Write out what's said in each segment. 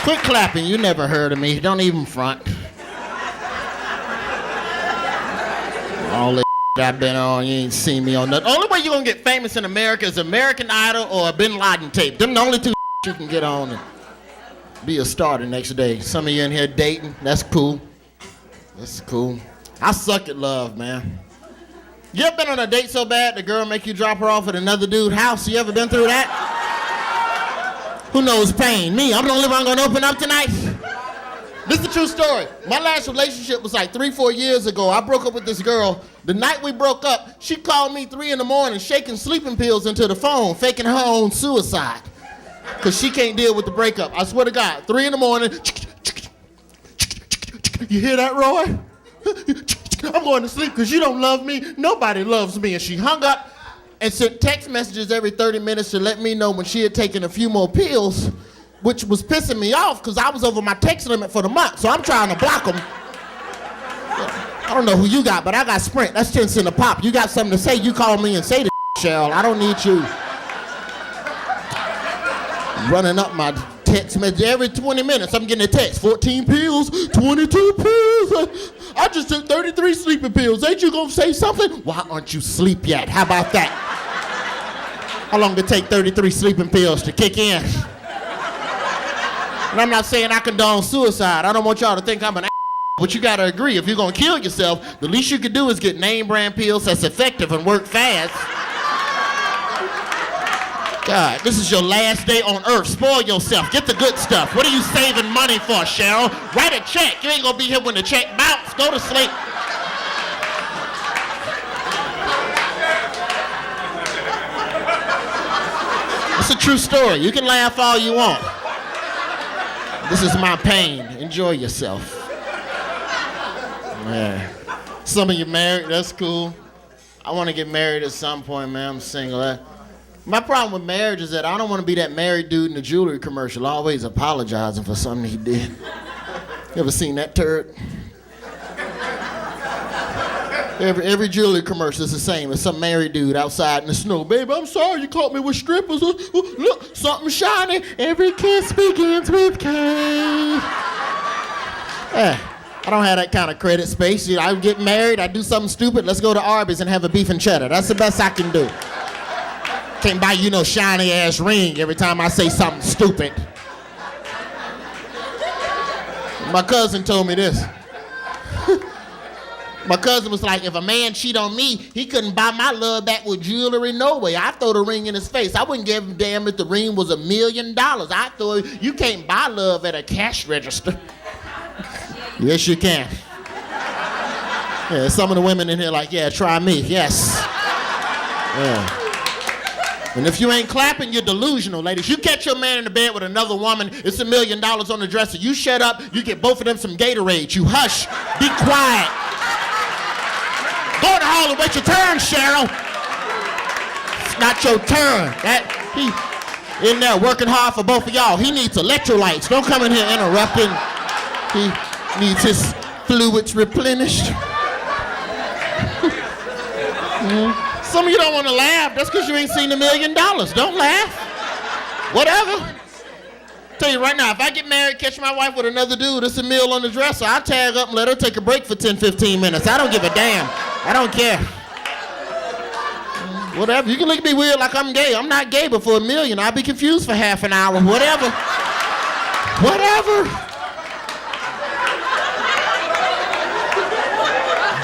Quit clapping, you never heard of me. Don't even front. All that I've been on, you ain't seen me on nothing. Only way you gonna get famous in America is American Idol or a Bin Laden tape. Them the only two you can get on and be a star the next day. Some of you in here dating, that's cool. That's cool. I suck at love, man. You ever been on a date so bad the girl make you drop her off at another dude's house? You ever been through that? Who knows pain? Me, I'm the only one gonna open up tonight. This is a true story. My last relationship was like 3-4 years ago. I broke up with this girl. The night we broke up, she called me 3 in the morning, shaking sleeping pills into the phone, faking her own suicide. Cause she can't deal with the breakup. I swear to God, 3 in the morning. You hear that, Roy? I'm going to sleep because you don't love me. Nobody loves me. And she hung up and sent text messages every 30 minutes to let me know when she had taken a few more pills, which was pissing me off because I was over my text limit for the month, so I'm trying to block them. I don't know who you got, but I got Sprint. That's 10 cents a pop. You got something to say, you call me and say the Cheryl. I don't need you running up my text message every 20 minutes. I'm getting a text, 14 pills, 22 pills. I just took 33 sleeping pills. Ain't you gonna say something? Why aren't you asleep yet? How about that? How long did it take 33 sleeping pills to kick in? And I'm not saying I condone suicide. I don't want y'all to think I'm an but you gotta agree, if you're gonna kill yourself, the least you could do is get name brand pills that's effective and work fast. God, this is your last day on earth. Spoil yourself. Get the good stuff. What are you saving money for, Cheryl? Write a check. You ain't gonna be here when the check bounce. Go to sleep. It's a true story. You can laugh all you want. This is my pain. Enjoy yourself. Yeah. Some of you married, that's cool. I want to get married at some point, man. I'm single. My problem with marriage is that I don't want to be that married dude in the jewelry commercial always apologizing for something he did. You ever seen that turd? Every jewelry commercial is the same. It's some married dude outside in the snow. Babe, I'm sorry you caught me with strippers. Look, something shiny. Every kiss begins with K. I don't have that kind of credit space. I get married, I do something stupid. Let's go to Arby's and have a beef and cheddar. That's the best I can do. Can't buy you no shiny ass ring every time I say something stupid. My cousin told me this. My cousin was like, if a man cheat on me, he couldn't buy my love back with jewelry, no way. I throw the ring in his face. I wouldn't give a damn if the ring was $1 million. I throw it. You can't buy love at a cash register. Yes, you can. Yeah, some of the women in here like, yeah, try me. Yes. Yeah. And if you ain't clapping, you're delusional, ladies. You catch your man in the bed with another woman, it's $1 million on the dresser. You shut up, you get both of them some Gatorade. You hush, be quiet. Go in the hall and wait your turn, Cheryl. It's not your turn. He in there working hard for both of y'all. He needs electrolytes. Don't come in here interrupting. He needs his fluids replenished. Some of you don't want to laugh. That's because you ain't seen $1 million. Don't laugh. Whatever. Tell you right now, if I get married, catch my wife with another dude, it's $1 million on the dresser. I'll tag up and let her take a break for 10-15 minutes. I don't give a damn. I don't care. Whatever. You can look at me weird like I'm gay. I'm not gay, but for $1 million, I'll be confused for half an hour. Whatever. Whatever.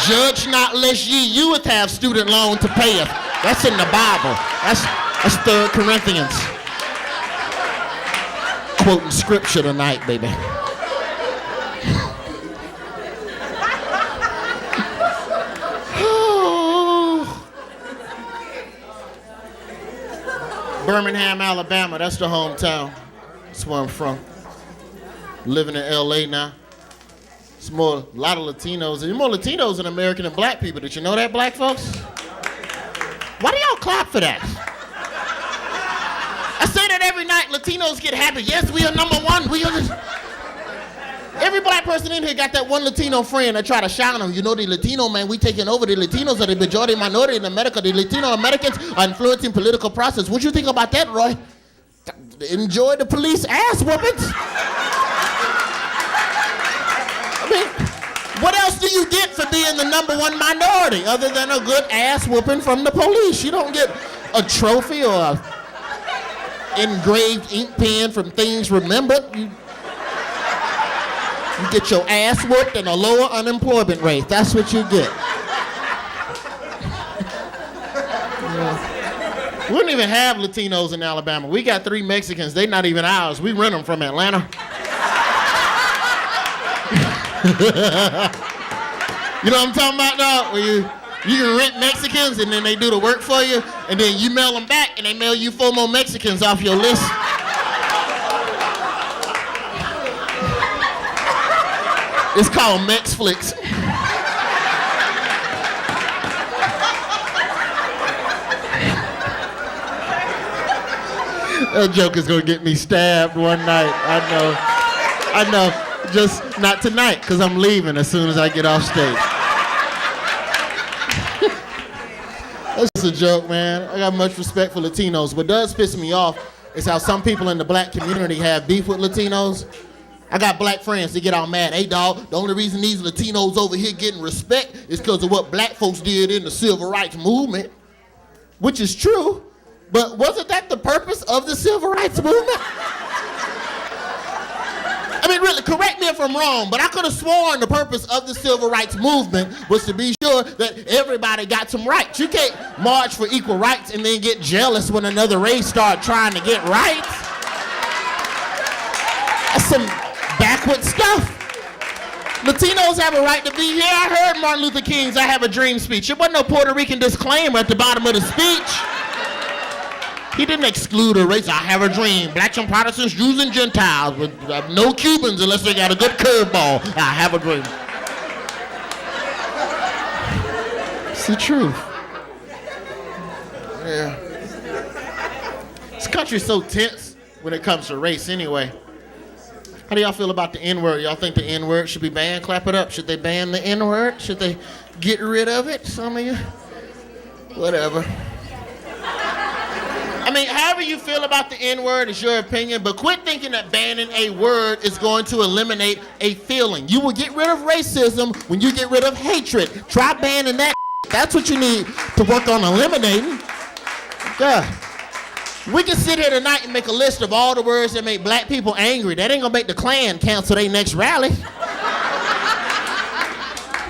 Judge not lest ye would have student loan to pay it. That's in the Bible. That's 3 Corinthians. Quoting scripture tonight, baby. Birmingham, Alabama, that's the hometown. That's where I'm from. Living in LA now. It's a lot of Latinos. There's more Latinos in America than black people. Did you know that, black folks? Why do y'all clap for that? I say that every night. Latinos get happy. Yes, we are #1. Every black person in here got that one Latino friend that try to shine on them. You know, the Latino, man, we taking over. The Latinos are the majority minority in America. The Latino Americans are influencing political process. What you think about that, Roy? Enjoy the police ass whoopings? you get for being the number one minority other than a good ass whooping from the police? You don't get a trophy or a engraved ink pen from Things Remembered. You get your ass whooped and a lower unemployment rate. That's what you get. Yeah. We don't even have Latinos in Alabama. We got 3 Mexicans. They not even ours. We rent them from Atlanta. You know what I'm talking about, dog? Where you can rent Mexicans and then they do the work for you, and then you mail them back and they mail you 4 more Mexicans off your list. It's called Mexflix. That joke is gonna get me stabbed one night. I know. Just not tonight, because I'm leaving as soon as I get off stage. That's just a joke, man. I got much respect for Latinos. What does piss me off is how some people in the black community have beef with Latinos. I got black friends that get all mad. Hey, dog, the only reason these Latinos over here getting respect is because of what black folks did in the civil rights movement, which is true, but wasn't that the purpose of the civil rights movement? I mean, really, correct me if I'm wrong, but I could have sworn the purpose of the civil rights movement was to be sure that everybody got some rights. You can't march for equal rights and then get jealous when another race start trying to get rights. That's some backward stuff. Latinos have a right to be here. I heard Martin Luther King's I Have a Dream speech. It wasn't no Puerto Rican disclaimer at the bottom of the speech. He didn't exclude a race. I have a dream. Blacks and Protestants, Jews and Gentiles, with no Cubans unless they got a good curveball. I have a dream. It's the truth. Yeah. This country's so tense when it comes to race anyway. How do y'all feel about the N-word? Y'all think the N-word should be banned? Clap it up. Should they ban the N-word? Should they get rid of it? Some of you? Whatever. I mean, however you feel about the N-word is your opinion, but quit thinking that banning a word is going to eliminate a feeling. You will get rid of racism when you get rid of hatred. Try banning that. That's what you need to work on eliminating. Yeah. We can sit here tonight and make a list of all the words that make black people angry. That ain't gonna make the Klan cancel their next rally.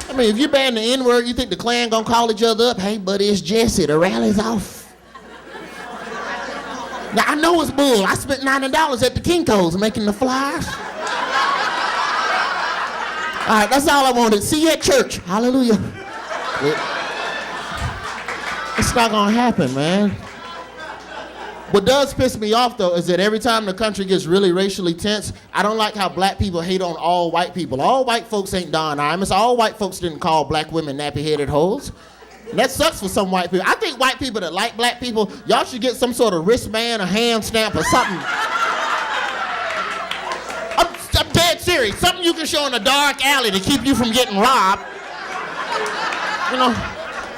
I mean, if you ban the N-word, you think the Klan gonna call each other up? Hey, buddy, it's Jesse. The rally's off. Now, I know it's bull. I spent $90 at the Kinko's making the flyers. All right, that's all I wanted. See you at church. Hallelujah. It's not gonna happen, man. What does piss me off, though, is that every time the country gets really racially tense, I don't like how black people hate on all white people. All white folks ain't Don Imus. All white folks didn't call black women nappy-headed hoes. And that sucks for some white people. I think white people that like black people, y'all should get some sort of wristband or hand stamp or something. I'm dead serious. Something you can show in a dark alley to keep you from getting robbed. You know,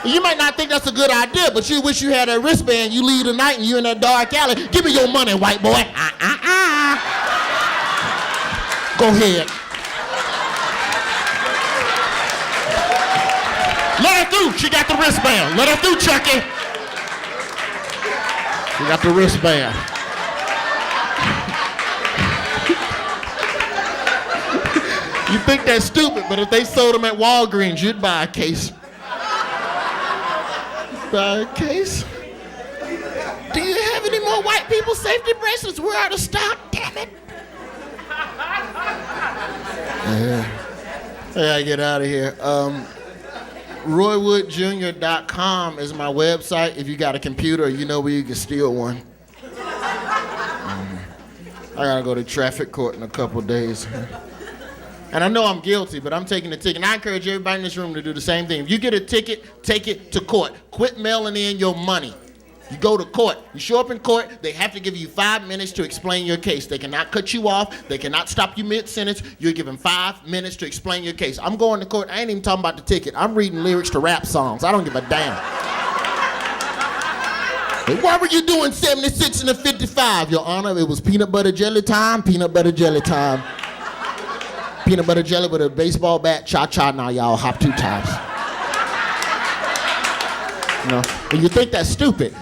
you might not think that's a good idea, but you wish you had a wristband. You leave tonight and you in that dark alley. Give me your money, white boy. Go ahead. Let her through. She got the wristband. Let her through, Chucky. She got the wristband. You think that's stupid, but if they sold them at Walgreens, you'd buy a case. Buy a case? Do you have any more white people safety bracelets? We're out of stock, damn it. I gotta get out of here. RoyWoodJr.com is my website. If you got a computer, you know where you can steal one. I gotta go to traffic court in a couple days. And I know I'm guilty, but I'm taking the ticket. And I encourage everybody in this room to do the same thing. If you get a ticket, take it to court. Quit mailing in your money. You go to court. You show up in court, they have to give you 5 minutes to explain your case. They cannot cut you off. They cannot stop you mid-sentence. You're given 5 minutes to explain your case. I'm going to court. I ain't even talking about the ticket. I'm reading lyrics to rap songs. I don't give a damn. Hey, why were you doing 76 and a 55, Your Honor? It was peanut butter jelly time, peanut butter jelly time. Peanut butter jelly with a baseball bat, cha-cha, now y'all hop 2 times. You know, and you think that's stupid.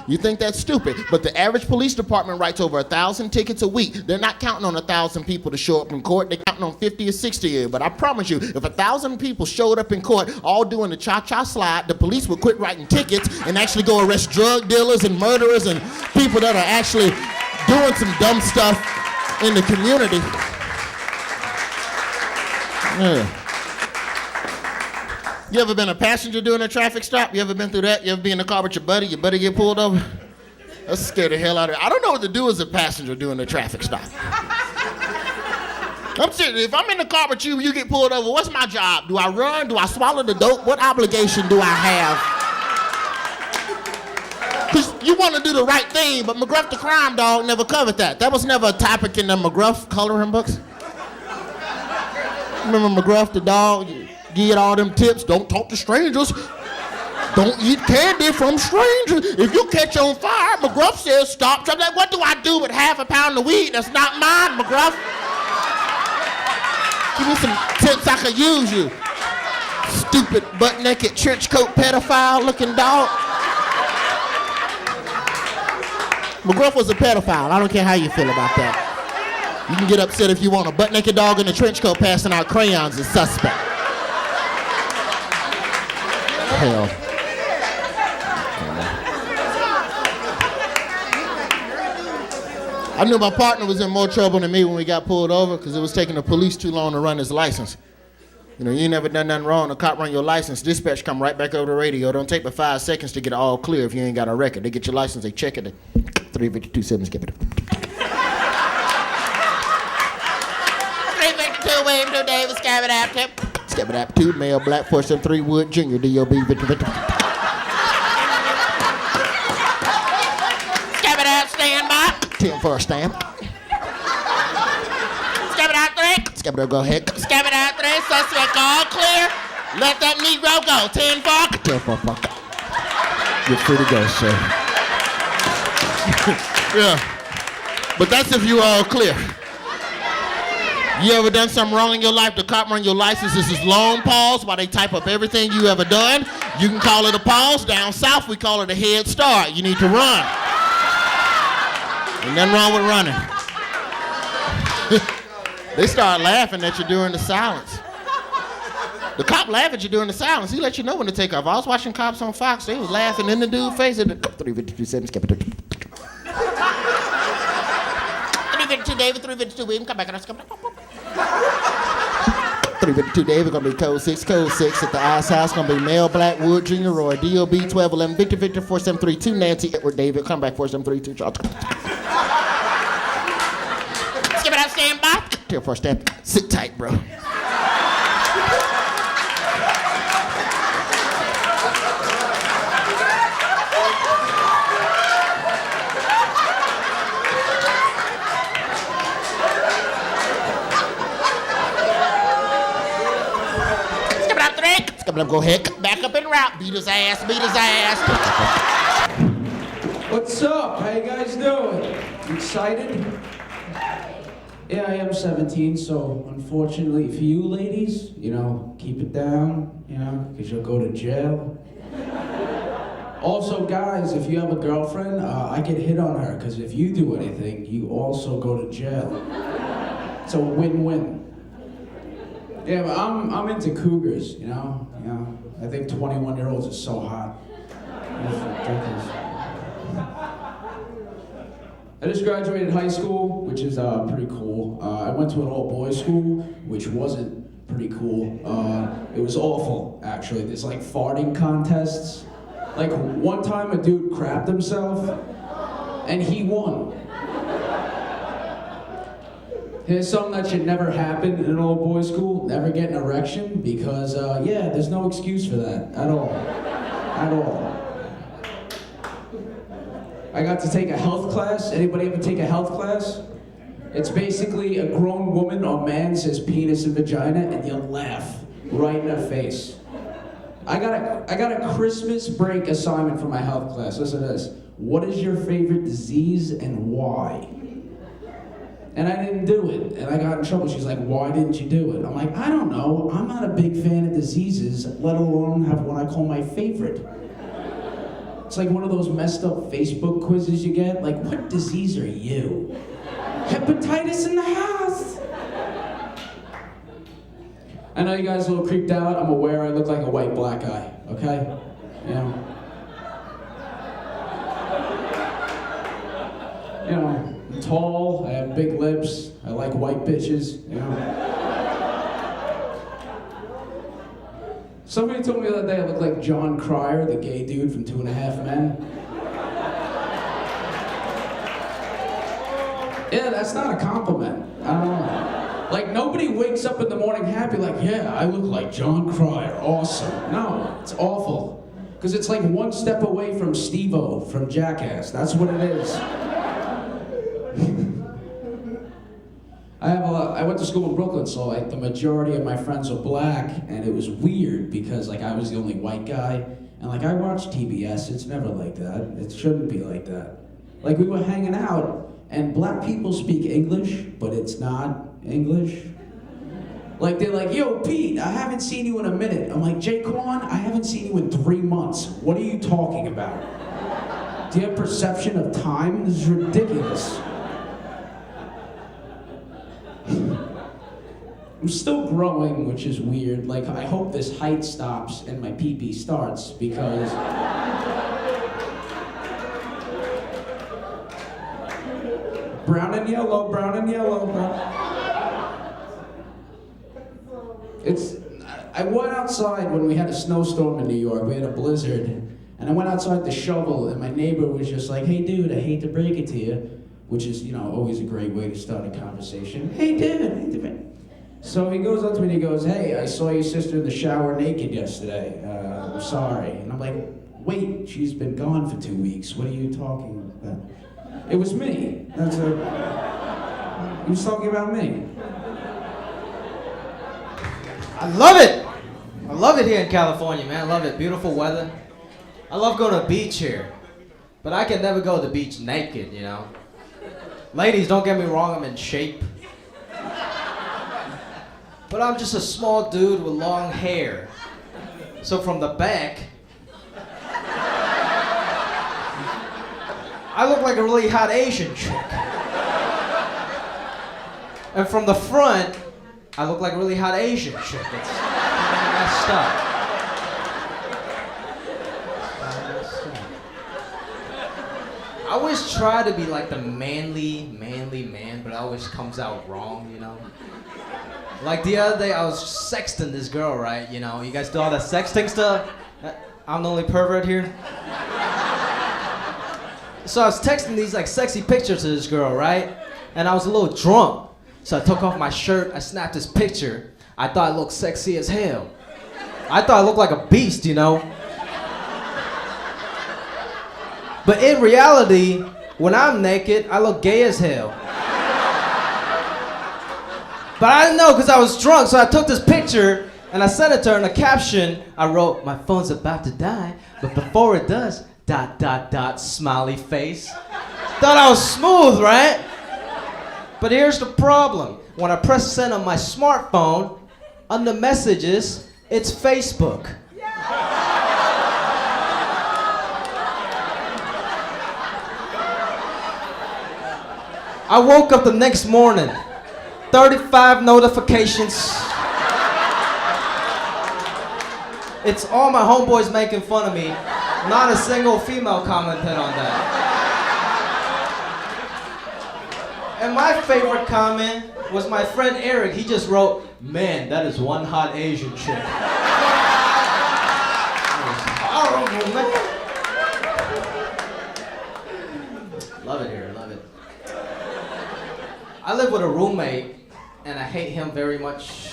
But the average police department writes over 1,000 tickets a week. They're not counting on 1,000 people to show up in court. They're counting on 50 or 60 a year. But I promise you, if 1,000 people showed up in court all doing the cha-cha slide, the police would quit writing tickets and actually go arrest drug dealers and murderers and people that are actually doing some dumb stuff in the community. Yeah. You ever been a passenger doing a traffic stop? You ever been through that? You ever be in the car with your buddy get pulled over? That scared the hell out of me. I don't know what to do as a passenger doing a traffic stop. I'm serious. If I'm in the car with you, you get pulled over, what's my job? Do I run? Do I swallow the dope? What obligation do I have? Because you want to do the right thing, but McGruff the crime dog never covered that. That was never a topic in the McGruff coloring books. Remember McGruff the dog? Get all them tips. Don't talk to strangers. Don't eat candy from strangers. If you catch on fire, McGruff says stop. I'm like, what do I do with half a pound of weed? That's not mine, McGruff. Give me some tips I could use you. Stupid butt-naked trench coat pedophile looking dog. McGruff was a pedophile. I don't care how you feel about that. You can get upset if you want. A butt-naked dog in a trench coat passing out crayons is suspect. Hell. I knew my partner was in more trouble than me when we got pulled over because it was taking the police too long to run his license. You know, you ain't never done nothing wrong. The cop run your license, dispatch come right back over the radio. Don't take but 5 seconds to get it all clear if you ain't got a record. They get your license, they check it. 352-7, skip it. 352, William 2, Davis, Scab it out, tip. Skip it out, 2, male, black, 473, Wood, Junior, DOB, Victor. Skab it out, stand by. 10 for a stamp. Skab it out, 3. Skab it out, go ahead. Skab it out, 3, suspect all clear. Let that Negro go. 10 for. 10 for fuck. You're free to go, sir. Yeah. But that's if you all clear. You ever done something wrong in your life? The cop run your license. This is long pause while they type up everything you ever done. You can call it a pause. Down south, we call it a head start. You need to run. Ain't nothing wrong with running. They start laughing at you during the silence. The cop laugh at you during the silence. He let you know when to take off. I was watching cops on Fox. They was laughing in the dude's face. 352-7, skip it. 352 David, 352 William, come back and skip it. 352 David, gonna be code 6 at the Ice House. Gonna be male, black, Wood, Junior, Roy, DOB, 1211, Victor, 4732, Nancy, Edward, David, come back, 4732, Charles. Skip it out, stand by. Till for a stamp. Sit tight, bro. Go ahead, back up and route. Beat his ass. What's up? How you guys doing? Excited? Yeah, I am 17, so unfortunately for you ladies, keep it down, because you'll go to jail. Also, guys, if you have a girlfriend, I get hit on her, because if you do anything, you also go to jail. It's a win-win. Yeah, but I'm into cougars, I think 21-year-olds are so hot. It's ridiculous. I just graduated high school, which is pretty cool. I went to an all-boys school, which wasn't pretty cool. It was awful, actually. There's like farting contests. Like one time a dude crapped himself, and he won. Here's something that should never happen in an all-boys school. Never get an erection, because, there's no excuse for that at all. At all. I got to take a health class. Anybody ever take a health class? It's basically a grown woman or man says penis and vagina, and you laugh right in her face. I got a Christmas break assignment for my health class. Listen to this. What is your favorite disease and why? And I didn't do it, and I got in trouble. She's like, why didn't you do it? I'm like, I don't know. I'm not a big fan of diseases, let alone have what I call my favorite. It's like one of those messed up Facebook quizzes you get. Like, what disease are you? Hepatitis in the house. I know you guys are a little creeped out. I'm aware I look like a white black guy, okay? You know, I'm tall, I have big lips, I like white bitches, you know. Somebody told me the other day I look like John Cryer, the gay dude from 2.5 Men. Yeah, that's not a compliment. I don't know. Like, nobody wakes up in the morning happy like, yeah, I look like John Cryer, awesome. No, it's awful. Because it's like one step away from Steve-O from Jackass. That's what it is. I went to school in Brooklyn, so like the majority of my friends are black, and it was weird because like I was the only white guy, and like I watched TBS, it's never like that. It shouldn't be like that. Like we were hanging out, and black people speak English, but it's not English. Like they're like, yo, Pete, I haven't seen you in a minute. I'm like, Jaquan, I haven't seen you in 3 months. What are you talking about? Do you have perception of time? This is ridiculous. I'm still growing, which is weird. Like, I hope this height stops and my pee-pee starts, because brown and yellow, brown and yellow, I went outside when we had a snowstorm in New York. We had a blizzard, and I went outside to shovel, and my neighbor was just like, hey dude, I hate to break it to you, which is, you know, always a great way to start a conversation. Hey dude. So he goes up to me and he goes, hey, I saw your sister in the shower naked yesterday. I'm sorry. And I'm like, wait, she's been gone for 2 weeks. What are you talking about? It was me. He was talking about me. I love it. I love it here in California, man. I love it. Beautiful weather. I love going to the beach here. But I can never go to the beach naked, you know. Ladies, don't get me wrong, I'm in shape. But I'm just a small dude with long hair. So from the back, I look like a really hot Asian chick. And from the front, I look like a really hot Asian chick. It's messed up. I always try to be like the manly man, but it always comes out wrong, you know? Like the other day, I was sexting this girl, right? You know, you guys do all that sexting stuff? I'm the only pervert here. So I was texting these like sexy pictures to this girl, right? And I was a little drunk. So I took off my shirt, I snapped this picture. I thought I looked sexy as hell. I thought I looked like a beast, you know? But in reality, when I'm naked, I look gay as hell. But I didn't know because I was drunk, so I took this picture and I sent it to her in a caption. I wrote, my phone's about to die, but before it does, ... smiley face. Thought I was smooth, right? But here's the problem. When I press send on my smartphone, under messages, it's Facebook. I woke up the next morning, 35 notifications. It's all my homeboys making fun of me. Not a single female commented on that. And my favorite comment was my friend Eric. He just wrote, man, that is one hot Asian chick. Horrible, man. Love it here, love it. I live with a roommate, and I hate him very much.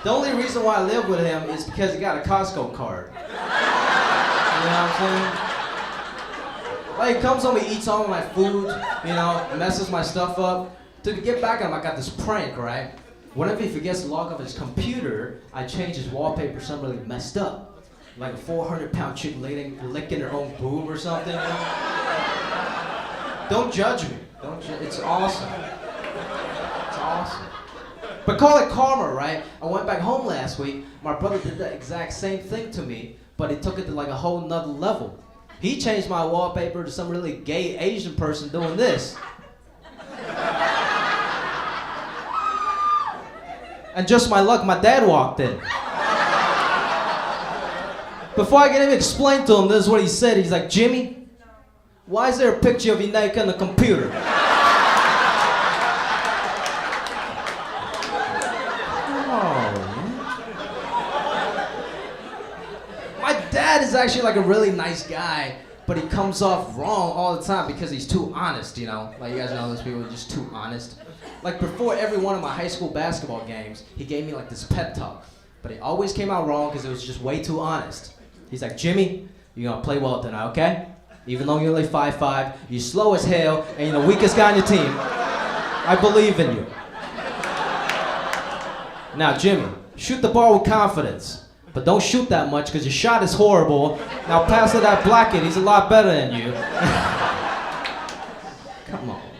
The only reason why I live with him is because he got a Costco card. You know what I'm saying? Like, he comes home, he eats all of my food, you know, messes my stuff up. To get back at him, I got this prank, right? Whenever he forgets to log off his computer, I change his wallpaper something really messed up. Like a 400-pound chick licking her own boob or something, you know? Don't judge me. Don't you? It's awesome. It's awesome. But call it karma, right? I went back home last week. My brother did the exact same thing to me, but he took it to like a whole nother level. He changed my wallpaper to some really gay Asian person doing this. And just my luck, my dad walked in. Before I can even explain to him, this is what he said. He's like, Jimmy, why is there a picture of you naked on the computer? My dad is actually like a really nice guy, but he comes off wrong all the time because he's too honest, you know? Like, you guys know those people are just too honest. Like, before every one of my high school basketball games, he gave me like this pep talk, but it always came out wrong because it was just way too honest. He's like, Jimmy, you're gonna play well tonight, okay? Even though you're only 5'5", you're slow as hell, and you're the weakest guy on your team, I believe in you. Now, Jimmy, shoot the ball with confidence, but don't shoot that much because your shot is horrible. Now pass to that black kid, he's a lot better than you. Come on, man.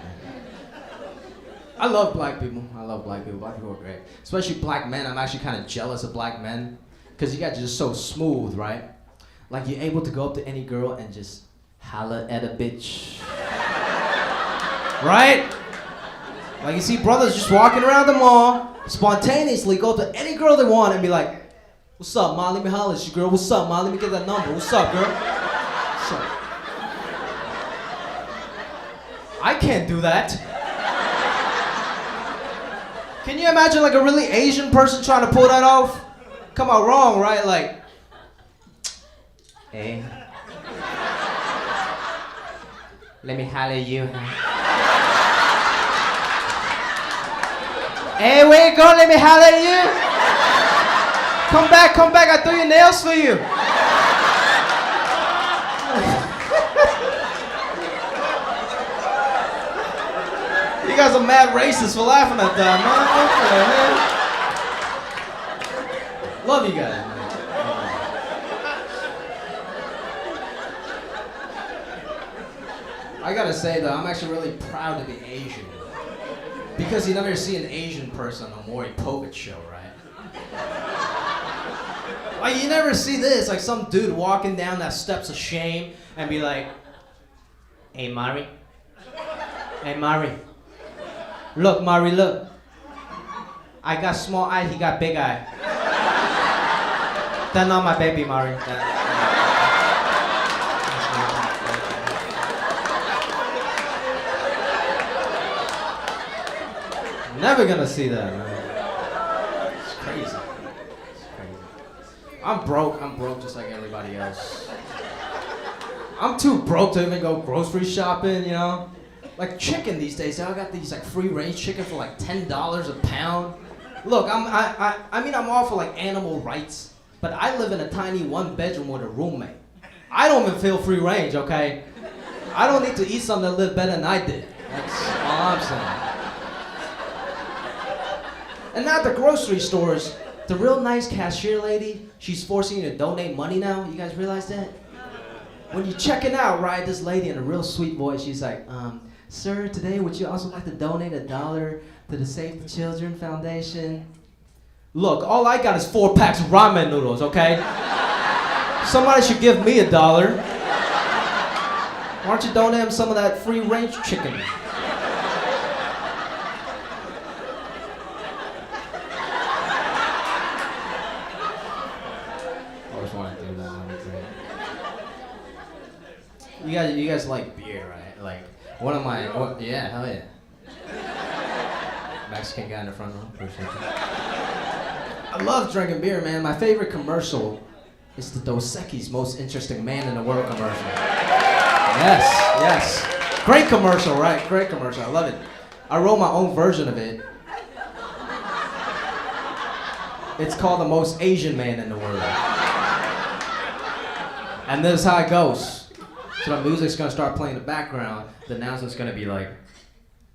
I love black people. I love black people. Black people are great. Especially black men. I'm actually kind of jealous of black men because you guys are just so smooth, right? Like, you're able to go up to any girl and just holler at a bitch. Right? Like, you see brothers just walking around the mall, spontaneously go to any girl they want and be like, what's up, ma? Let me holler at you, girl. What's up, ma? Let me get that number. What's up, girl? What's up? I can't do that. Can you imagine like a really Asian person trying to pull that off? Come out wrong, right? Like, hey, let me holler at you. Hey, where you going? Let me holler at you. Come back. I do your nails for you. You guys are mad racist for laughing at that, man. Love you guys, man. I gotta say though, I'm actually really proud to be Asian. Because you never see an Asian person on a Maury Povich show, right? Like, you never see this, like some dude walking down that steps of shame and be like, hey Mari. Hey Mari. Look, Mari, look. I got small eye, he got big eye. That's not my baby, Mari. Never gonna see that, man. It's crazy. It's crazy. I'm broke just like everybody else. I'm too broke to even go grocery shopping, you know? Like chicken these days, I got these like free range chicken for like $10 a pound. Look, I mean I'm all for like animal rights, but I live in a tiny 1-bedroom with a roommate. I don't even feel free range, okay? I don't need to eat something that lived better than I did. That's all I'm saying. And now at the grocery stores, the real nice cashier lady, she's forcing you to donate money now. You guys realize that? When you're checking out, right, this lady in a real sweet voice, she's like, sir, today would you also like to donate $1 to the Save the Children Foundation? Look, all I got is 4 packs of ramen noodles, okay? Somebody should give me $1. Why don't you donate him some of that free range chicken? You guys like beer, right? Like, yeah, hell yeah. Mexican guy in the front row, appreciate that. I love drinking beer, man. My favorite commercial is the Dos Equis Most Interesting Man in the World commercial. Yes. Great commercial, right? Great commercial, I love it. I wrote my own version of it. It's called The Most Asian Man in the World. And this is how it goes. So the music's gonna start playing in the background. The announcement's gonna be like,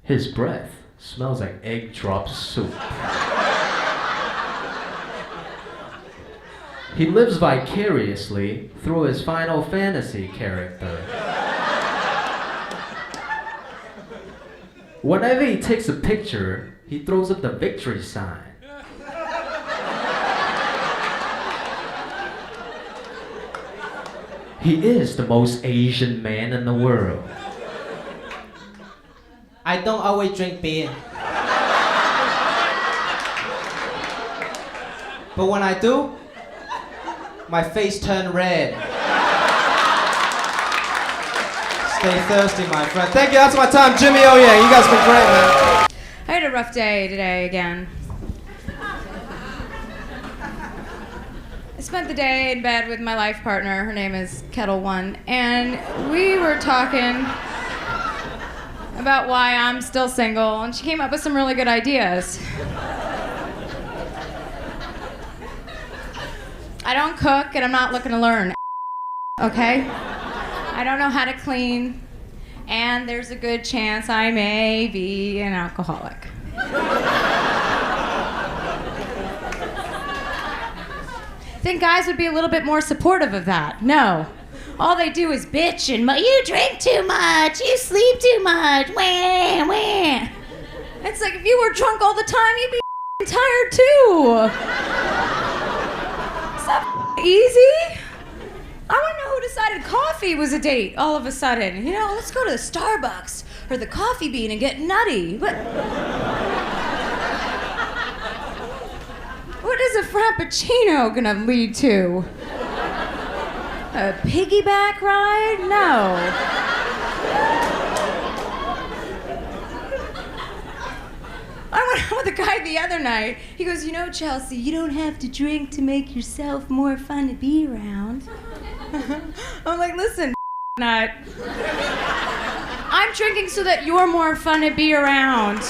his breath smells like egg drop soup. He lives vicariously through his Final Fantasy character. Whenever he takes a picture, he throws up the victory sign. He is the most Asian man in the world. I don't always drink beer. But when I do, my face turns red. Stay thirsty, my friend. Thank you, that's my time. Jimmy, oh yeah, you guys been great, man. I had a rough day today again. I spent the day in bed with my life partner. Her name is Kettle One, and we were talking about why I'm still single, and she came up with some really good ideas. I don't cook, and I'm not looking to learn, okay? I don't know how to clean, and there's a good chance I may be an alcoholic. Think guys would be a little bit more supportive of that. No. All they do is bitch and you drink too much, you sleep too much, wah, wah. It's like if you were drunk all the time, you'd be tired too. Is that easy? I want to know who decided coffee was a date all of a sudden. You know, let's go to the Starbucks or the Coffee Bean and get nutty. What is a frappuccino gonna lead to? A piggyback ride? No. I went out with a guy the other night. He goes, you know, Chelsea, you don't have to drink to make yourself more fun to be around. I'm like, listen, nut. I'm drinking so that you're more fun to be around.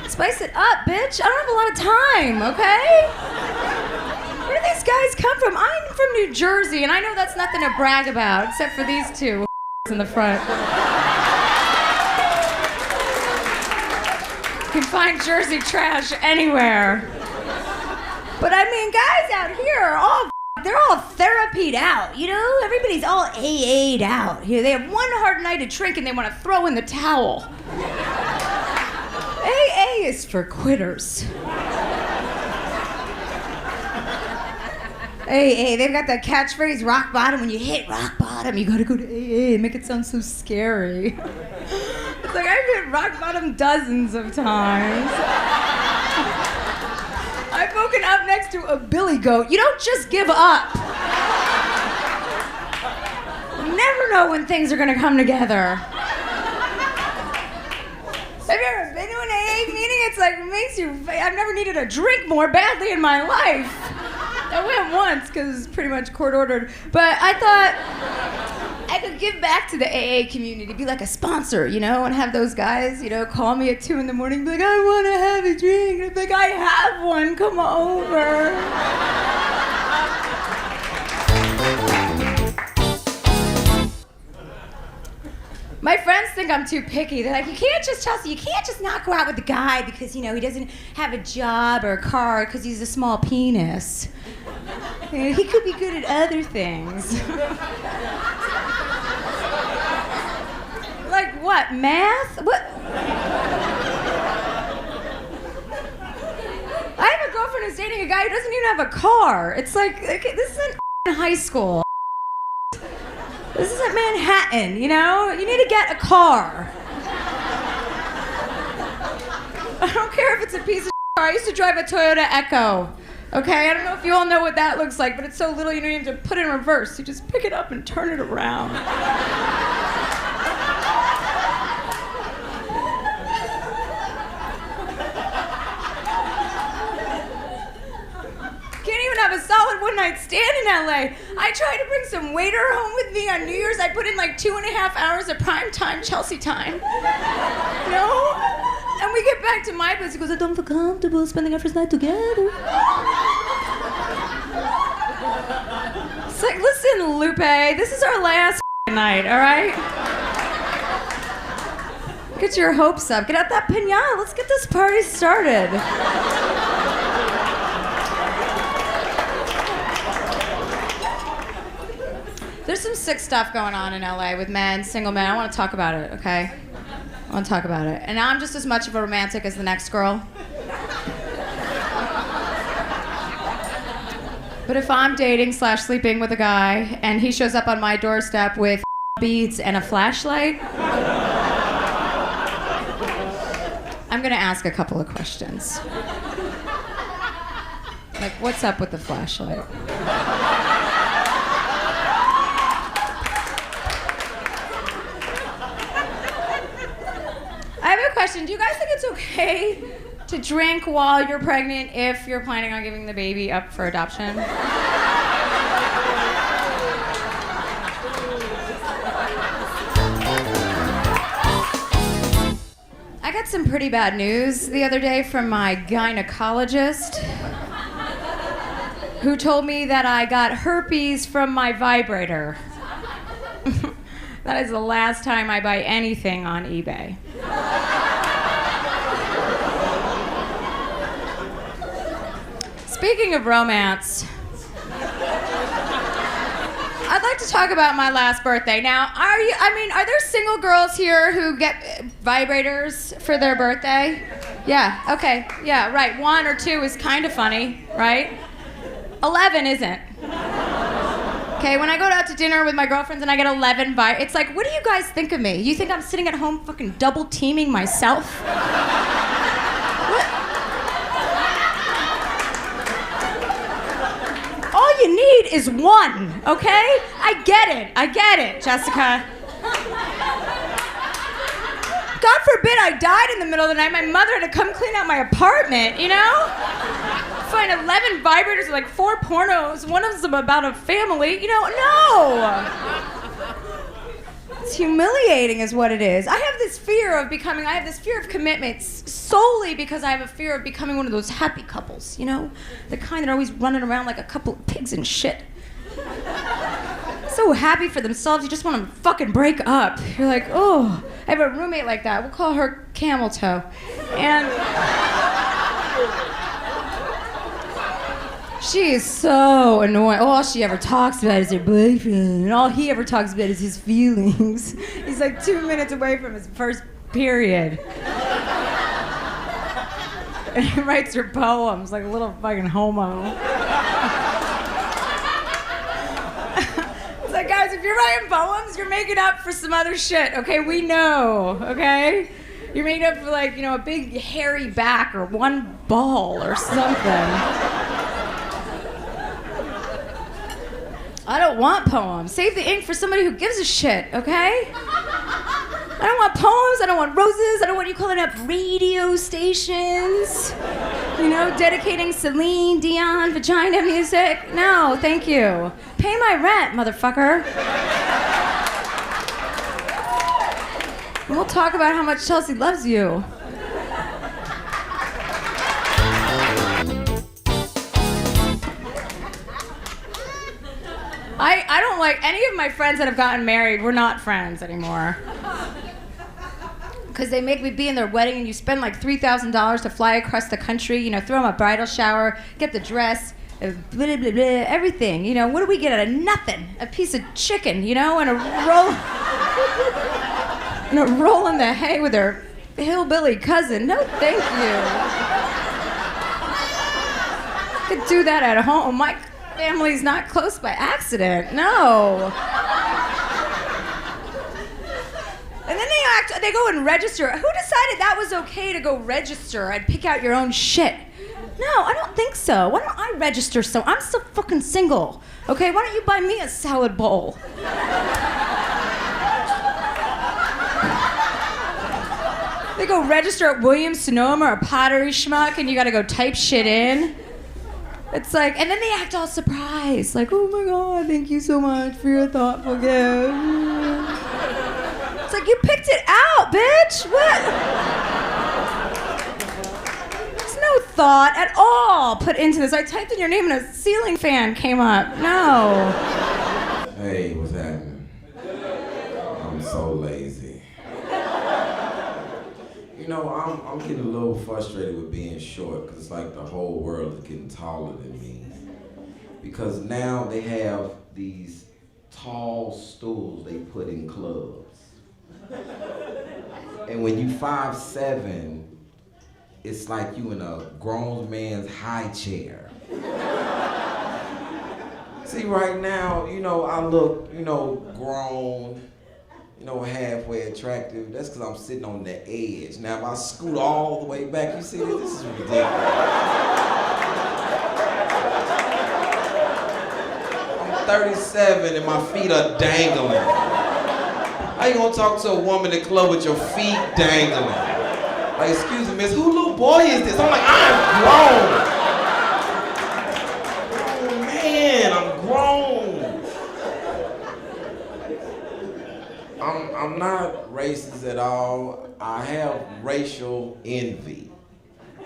Spice it up, bitch. I don't have a lot of time, okay? Where do these guys come from? I'm from New Jersey, and I know that's nothing to brag about, except for these two in the front. You can find Jersey trash anywhere. But I mean, guys out here are they're all therapied out, you know? Everybody's all AA'd out. Here, they have one hard night of drink and they want to throw in the towel. AA is for quitters. AA, they've got that catchphrase, rock bottom. When you hit rock bottom, you gotta go to AA and make it sound so scary. It's like I've hit rock bottom dozens of times. I've woken up next to a billy goat. You don't just give up. You never know when things are gonna come together. Have you ever been to an AA meeting? It's like, it makes you, I've never needed a drink more badly in my life. I went once because it was pretty much court ordered. But I thought I could give back to the AA community, be like a sponsor, you know, and have those guys, you know, call me at 2 a.m. and be like, I want to have a drink. And I'd be like, I have one, come over. My friends think I'm too picky. They're like, Chelsea, you can't just not go out with the guy because, you know, he doesn't have a job or a car because he's a small penis. You know, he could be good at other things. Like what, math? What? I have a girlfriend who's dating a guy who doesn't even have a car. It's like this isn't high school. This isn't Manhattan, you know? You need to get a car. I don't care if it's a piece of car. I used to drive a Toyota Echo. Okay, I don't know if you all know what that looks like, but it's so little you don't even have to put it in reverse. You just pick it up and turn it around. Can't even have a solid one-night stand in LA. I tried to bring some waiter home with me on New Year's. I put in like 2.5 hours of prime time Chelsea time. You know? And we get back to my place. He goes, I don't feel comfortable spending our first night together. It's like, listen, Lupe, this is our last night, all right? Get your hopes up. Get out that piñata. Let's get this party started. There's some sick stuff going on in LA with men, single men. I want to talk about it, okay? I want to talk about it. And now I'm just as much of a romantic as the next girl. But if I'm dating / sleeping with a guy and he shows up on my doorstep with beads and a flashlight, I'm gonna ask a couple of questions. Like, what's up with the flashlight? I have a question. Do you guys think it's okay to drink while you're pregnant if you're planning on giving the baby up for adoption? I got some pretty bad news the other day from my gynecologist, who told me that I got herpes from my vibrator. That is the last time I buy anything on eBay. Speaking of romance, I'd like to talk about my last birthday. Now, are there single girls here who get vibrators for their birthday? Yeah, okay, yeah, right. 1 or 2 is kind of funny, right? 11 isn't. Okay, when I go out to dinner with my girlfriends and I get 11 it's like, what do you guys think of me? You think I'm sitting at home fucking double teaming myself? What? All you need is 1, okay? I get it, Jessica. God forbid I died in the middle of the night. My mother had to come clean out my apartment, you know? Find 11 vibrators with like 4 pornos. One of them about a family. You know, no! It's humiliating is what it is. I have this fear of commitment solely because I have a fear of becoming one of those happy couples, you know? The kind that are always running around like a couple of pigs and shit. So happy for themselves, you just want to fucking break up. You're like, oh, I have a roommate like that. We'll call her Camel Toe. And she is so annoying. All she ever talks about is her boyfriend, and all he ever talks about is his feelings. He's like 2 minutes away from his first period. And he writes her poems like a little fucking homo. It's like, guys, if you're writing poems, you're making up for some other shit, okay? We know, okay? You're making up for, like, you know, a big hairy back or 1 ball or something. I don't want poems. Save the ink for somebody who gives a shit, okay? I don't want poems, I don't want roses, I don't want you calling up radio stations, you know, dedicating Celine Dion vagina music. No, thank you. Pay my rent, motherfucker. And we'll talk about how much Chelsea loves you. I don't like any of my friends that have gotten married. We're not friends anymore. Because they make me be in their wedding and you spend like $3,000 to fly across the country, you know, throw them a bridal shower, get the dress, blah, blah, blah, everything. You know, what do we get out of nothing? A piece of chicken, you know, and a roll in the hay with her hillbilly cousin. No, thank you. I could do that at home. My family's not close by accident. No. And then they go and register. Who decided that was okay to go register and pick out your own shit? No, I don't think so. Why don't I register so? I'm still fucking single. Okay, why don't you buy me a salad bowl? They go register at Williams-Sonoma or Pottery Schmuck and you gotta go type shit in. It's like, and then they act all surprised. Like, oh my God, thank you so much for your thoughtful gift. It's like, you picked it out, bitch. What? There's no thought at all put into this. I typed in your name and a ceiling fan came up. No. Hey, what's happening? I'm so lazy. You know, I'm getting a little frustrated with being short because it's like the whole world is getting taller than me. Because now they have these tall stools they put in clubs. And when you 5'7", it's like you in a grown man's high chair. See, right now, I look, grown, halfway attractive. That's because I'm sitting on the edge. Now, if I scoot all the way back, you see this is ridiculous. I'm 37 and my feet are dangling. How you gonna talk to a woman in the club with your feet dangling? Like, excuse me, miss, who little boy is this? I'm like, I'm grown. Oh man, I'm grown. I'm not racist at all. I have racial envy.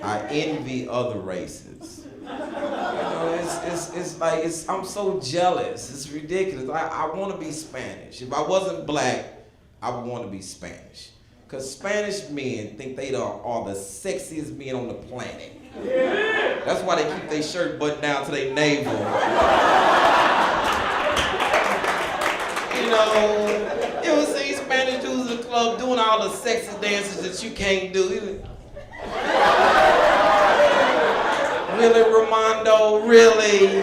I envy other races. It's like, I'm so jealous. It's ridiculous. I want to be Spanish. If I wasn't black, I would want to be Spanish. Because Spanish men think they are the sexiest men on the planet. Yeah. That's why they keep their shirt buttoned down to their navel. You ever see Spanish dudes in the club doing all the sexy dances that you can't do? Really, Ramondo? Really?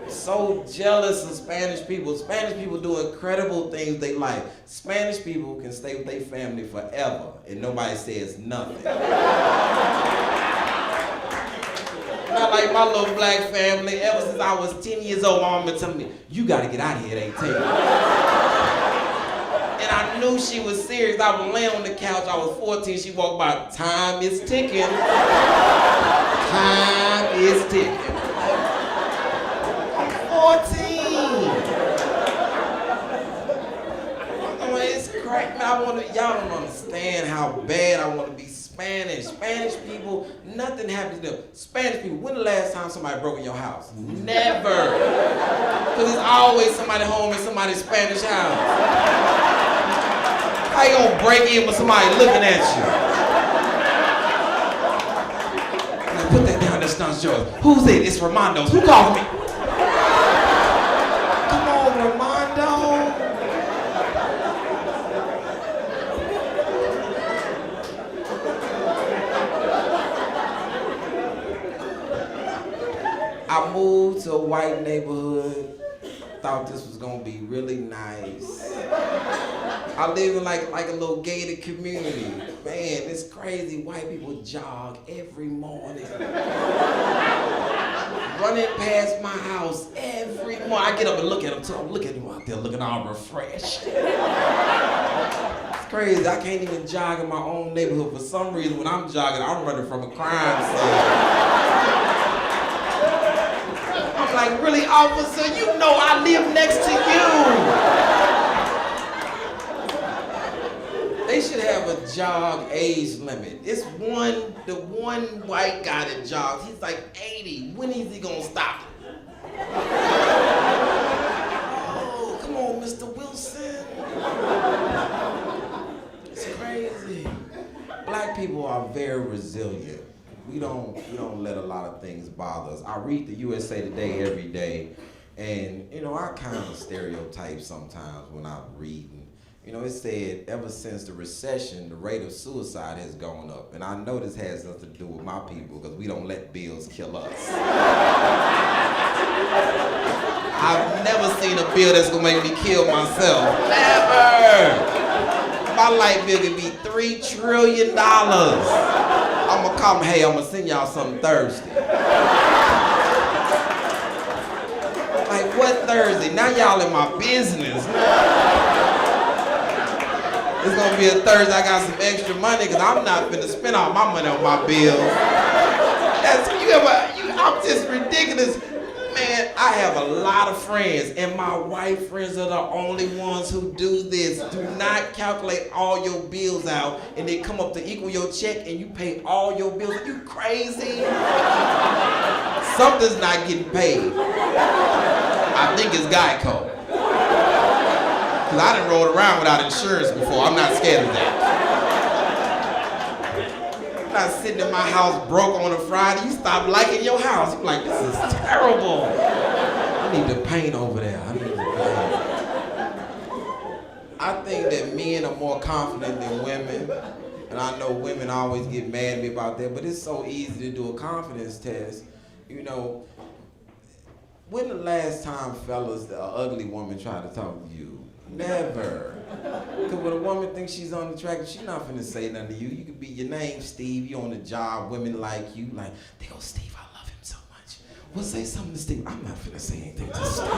So jealous of Spanish people. Spanish people do incredible things they like. Spanish people can stay with their family forever and nobody says nothing. Not like my little black family. Ever since I was 10 years old, my mom been telling me, you gotta get out of here at 18. And I knew she was serious. I was laying on the couch, I was 14, she walked by, time is ticking. Time is ticking. I'm 14. It's crack, man. Y'all don't understand how bad I want to be Spanish. Spanish people, nothing happens to them. Spanish people, when the last time somebody broke in your house? Never. Because there's always somebody home in somebody's Spanish house. How you gonna break in with somebody looking at you? Now put that down, that's not yours. Who's it? It's Ramondo's. Who called me? Come on, Ramondo. I moved to a white neighborhood, thought this was gonna be really nice. I live in like a little gated community. Man, it's crazy. White people jog every morning. Running past my house every morning. I get up and look at them too. I'm looking at them out there looking all refreshed. It's crazy. I can't even jog in my own neighborhood. For some reason, when I'm jogging, I'm running from a crime scene. I'm like, really, officer? You know I live next to you. They should have a jog age limit. It's the one white guy that jogs, he's like 80. When is he gonna stop? Oh, come on, Mr. Wilson. It's crazy. Black people are very resilient. We don't let a lot of things bother us. I read the USA Today every day, and I kind of stereotype sometimes when I'm reading. It said ever since the recession, the rate of suicide has gone up, and I know this has nothing to do with my people because we don't let bills kill us. I've never seen a bill that's gonna make me kill myself. Never. My light bill could be $3 trillion. I'm gonna call them, hey, I'm gonna send y'all something Thursday. Like, what Thursday? Now y'all in my business. It's gonna be a Thursday, I got some extra money because I'm not finna spend all my money on my bills. I'm just ridiculous. Man, I have a lot of friends, and my white friends are the only ones who do this. Do not calculate all your bills out and they come up to equal your check and you pay all your bills. Are you crazy? Something's not getting paid. I think it's Geico. Because I done rolled around without insurance before. I'm not scared of that. I'm not sitting in my house broke on a Friday. You stop liking your house. You're like, this is terrible. I need to paint over there. I think that men are more confident than women. And I know women always get mad at me about that, but it's so easy to do a confidence test. You know, when the last time, fellas, an ugly woman tried to talk to you? Never. Because when a woman thinks she's unattractive, she's not finna say nothing to you. You could be your name, Steve, you on the job, women like you, like, they go, Steve, I love him so much. Well, say something to Steve. I'm not finna say anything to Steve.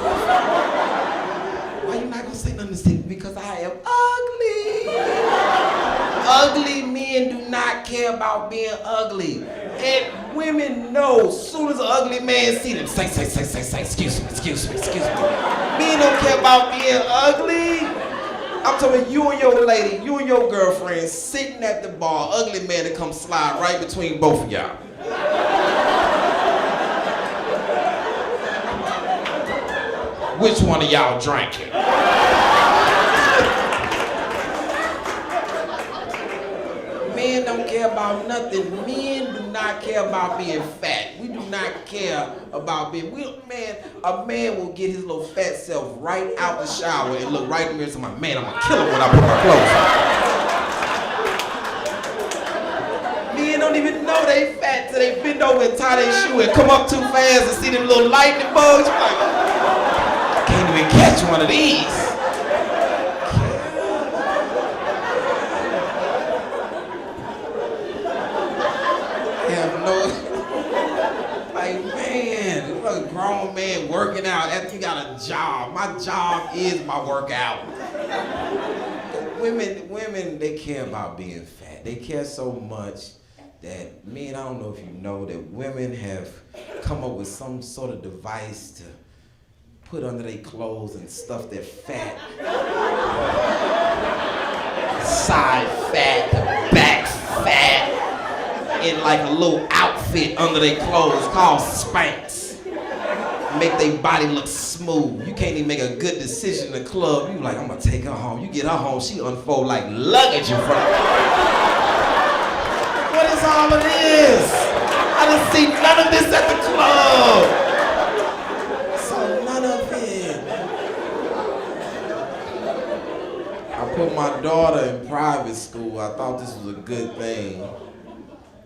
Why you not gonna say nothing to Steve? Because I am ugly. Ugly men do not care about being ugly. And women know, as soon as an ugly man see them, say, excuse me. Men don't care about being ugly. I'm talking about you and your lady, you and your girlfriend sitting at the bar, ugly man to come slide right between both of y'all. Which one of y'all drinking? Men don't care about nothing. Men do not care about being fat. We do not care about being, a man will get his little fat self right out the shower and look right in the mirror and say, man, I'm gonna kill him when I put my clothes on. Men don't even know they fat till they bend over and tie their shoe and come up too fast and see them little lightning bugs. You're like, I can't even catch one of these. A grown man working out after you got a job. My job is my workout. Women, they care about being fat. They care so much that men, I don't know if you know, that women have come up with some sort of device to put under their clothes and stuff their fat. Side fat, back fat, in like a little outfit under their clothes called Spanx. Make their body look smooth. You can't even make a good decision in the club. You like, I'm gonna take her home. You get her home, she unfold like luggage in front of you. What is all of this? I didn't see none of this at the club. So none of it. I put my daughter in private school. I thought this was a good thing.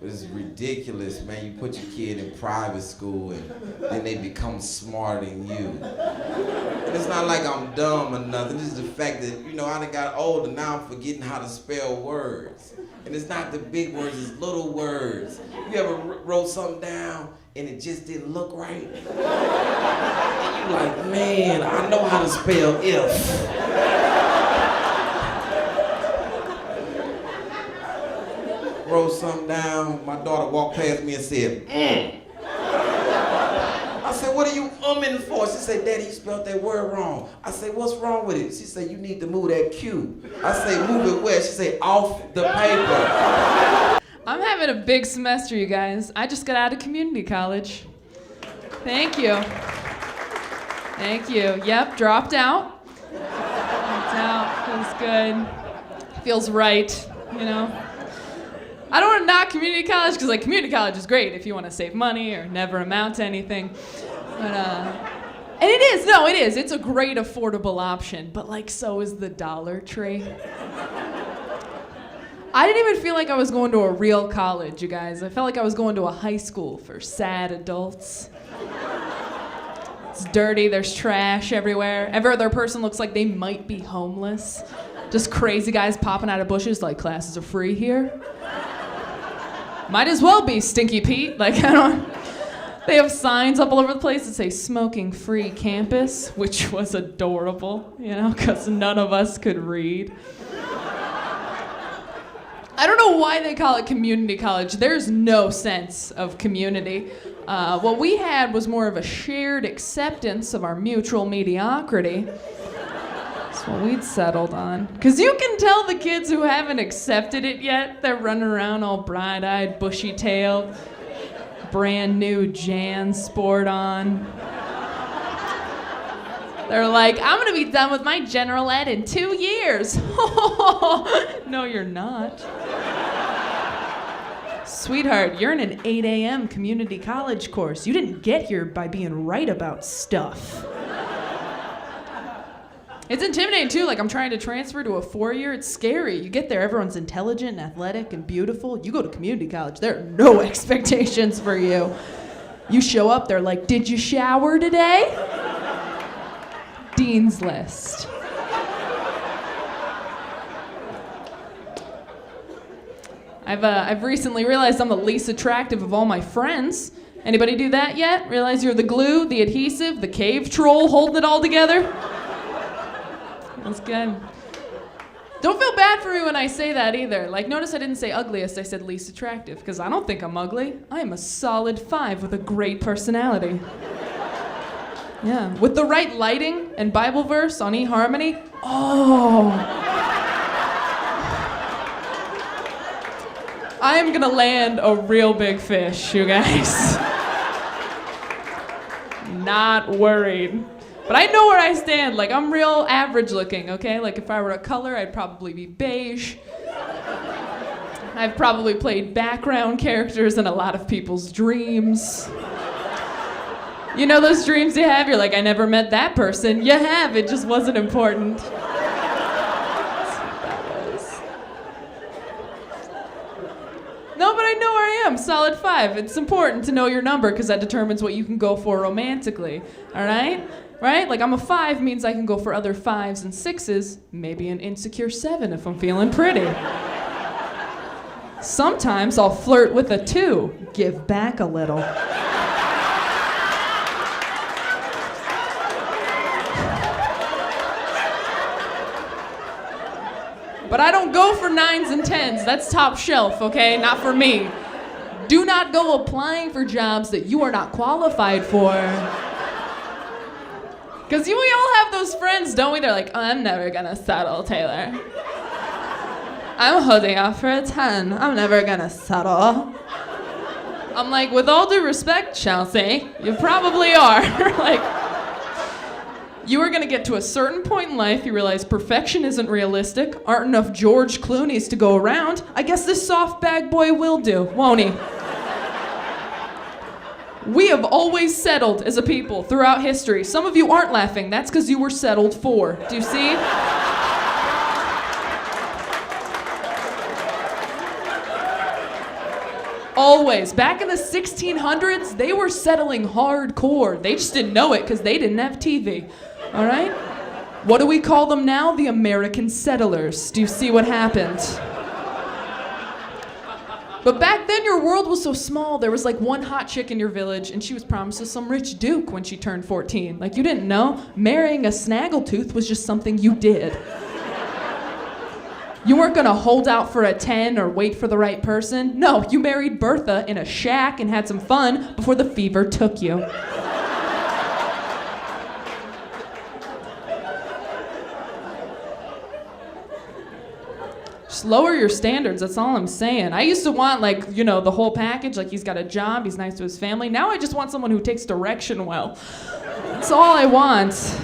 But it's ridiculous, man. You put your kid in private school and then they become smarter than you. And it's not like I'm dumb or nothing. It's the fact that, I done got older. Now I'm forgetting how to spell words. And it's not the big words, it's little words. You ever wrote something down and it just didn't look right? And you like, man, I know how to spell if. Wrote something down, my daughter walked past me and said, I said, what are you umming for? She said, Daddy, you spelled that word wrong. I said, what's wrong with it? She said, you need to move that Q. I said, move it where? She said, off the paper. I'm having a big semester, you guys. I just got out of community college. Thank you. Yep, dropped out. Feels good. Feels right, I don't want to knock community college because community college is great if you want to save money or never amount to anything. But and it is. It's a great affordable option, but so is the Dollar Tree. I didn't even feel like I was going to a real college, you guys. I felt like I was going to a high school for sad adults. It's dirty, there's trash everywhere. Every other person looks like they might be homeless. Just crazy guys popping out of bushes like, classes are free here. Might as well be, Stinky Pete. They have signs up all over the place that say smoking free campus, which was adorable, because none of us could read. I don't know why they call it community college. There's no sense of community. What we had was more of a shared acceptance of our mutual mediocrity. That's what we'd settled on. Because you can tell the kids who haven't accepted it yet, they're running around all bright-eyed, bushy-tailed, brand new Jan sport on. They're like, I'm gonna be done with my general ed in 2 years. No, you're not. Sweetheart, you're in an 8 a.m. community college course. You didn't get here by being right about stuff. It's intimidating too. Like I'm trying to transfer to a 4-year. It's scary. You get there, everyone's intelligent and athletic and beautiful. You go to community college, there are no expectations for you. You show up, they're like, did you shower today? Dean's List. I've recently realized I'm the least attractive of all my friends. Anybody do that yet? Realize you're the glue, the adhesive, the cave troll holding it all together? That's good. Don't feel bad for me when I say that either. Like, notice I didn't say ugliest, I said least attractive, because I don't think I'm ugly. I am a solid 5 with a great personality. Yeah, with the right lighting and Bible verse on eHarmony, I am gonna land a real big fish, you guys. Not worried. But I know where I stand. Like, I'm real average looking, okay? Like, if I were a color, I'd probably be beige. I've probably played background characters in a lot of people's dreams. You know those dreams you have? You're like, I never met that person. You have, it just wasn't important. That's what that was. No, but I know where I am, solid 5. It's important to know your number because that determines what you can go for romantically, all right? Right? Like I'm a 5 means I can go for other 5s and 6s, maybe an insecure 7 if I'm feeling pretty. Sometimes I'll flirt with a 2, give back a little. But I don't go for 9s and 10s. That's top shelf, okay? Not for me. Do not go applying for jobs that you are not qualified for. Because we all have those friends, don't we? They're like, oh, I'm never gonna settle, Taylor. I'm holding out for a 10. I'm never gonna settle. I'm like, with all due respect, Chelsea, you probably are. Like, you are gonna get to a certain point in life, you realize perfection isn't realistic, aren't enough George Clooney's to go around. I guess this soft bag boy will do, won't he? We have always settled as a people throughout history. Some of you aren't laughing. That's because you were settled for. Do you see? Always. Back in the 1600s, they were settling hardcore. They just didn't know it because they didn't have TV. All right? What do we call them now? The American settlers. Do you see what happened? But back then, your world was so small. There was like one hot chick in your village, and she was promised to some rich duke when she turned 14. Like, you didn't know. Marrying a snaggletooth was just something you did. You weren't gonna hold out for a 10 or wait for the right person. No, you married Bertha in a shack and had some fun before the fever took you. Just lower your standards, that's all I'm saying. I used to want, like, you know, the whole package, like he's got a job, he's nice to his family. Now I just want someone who takes direction well. That's all I want.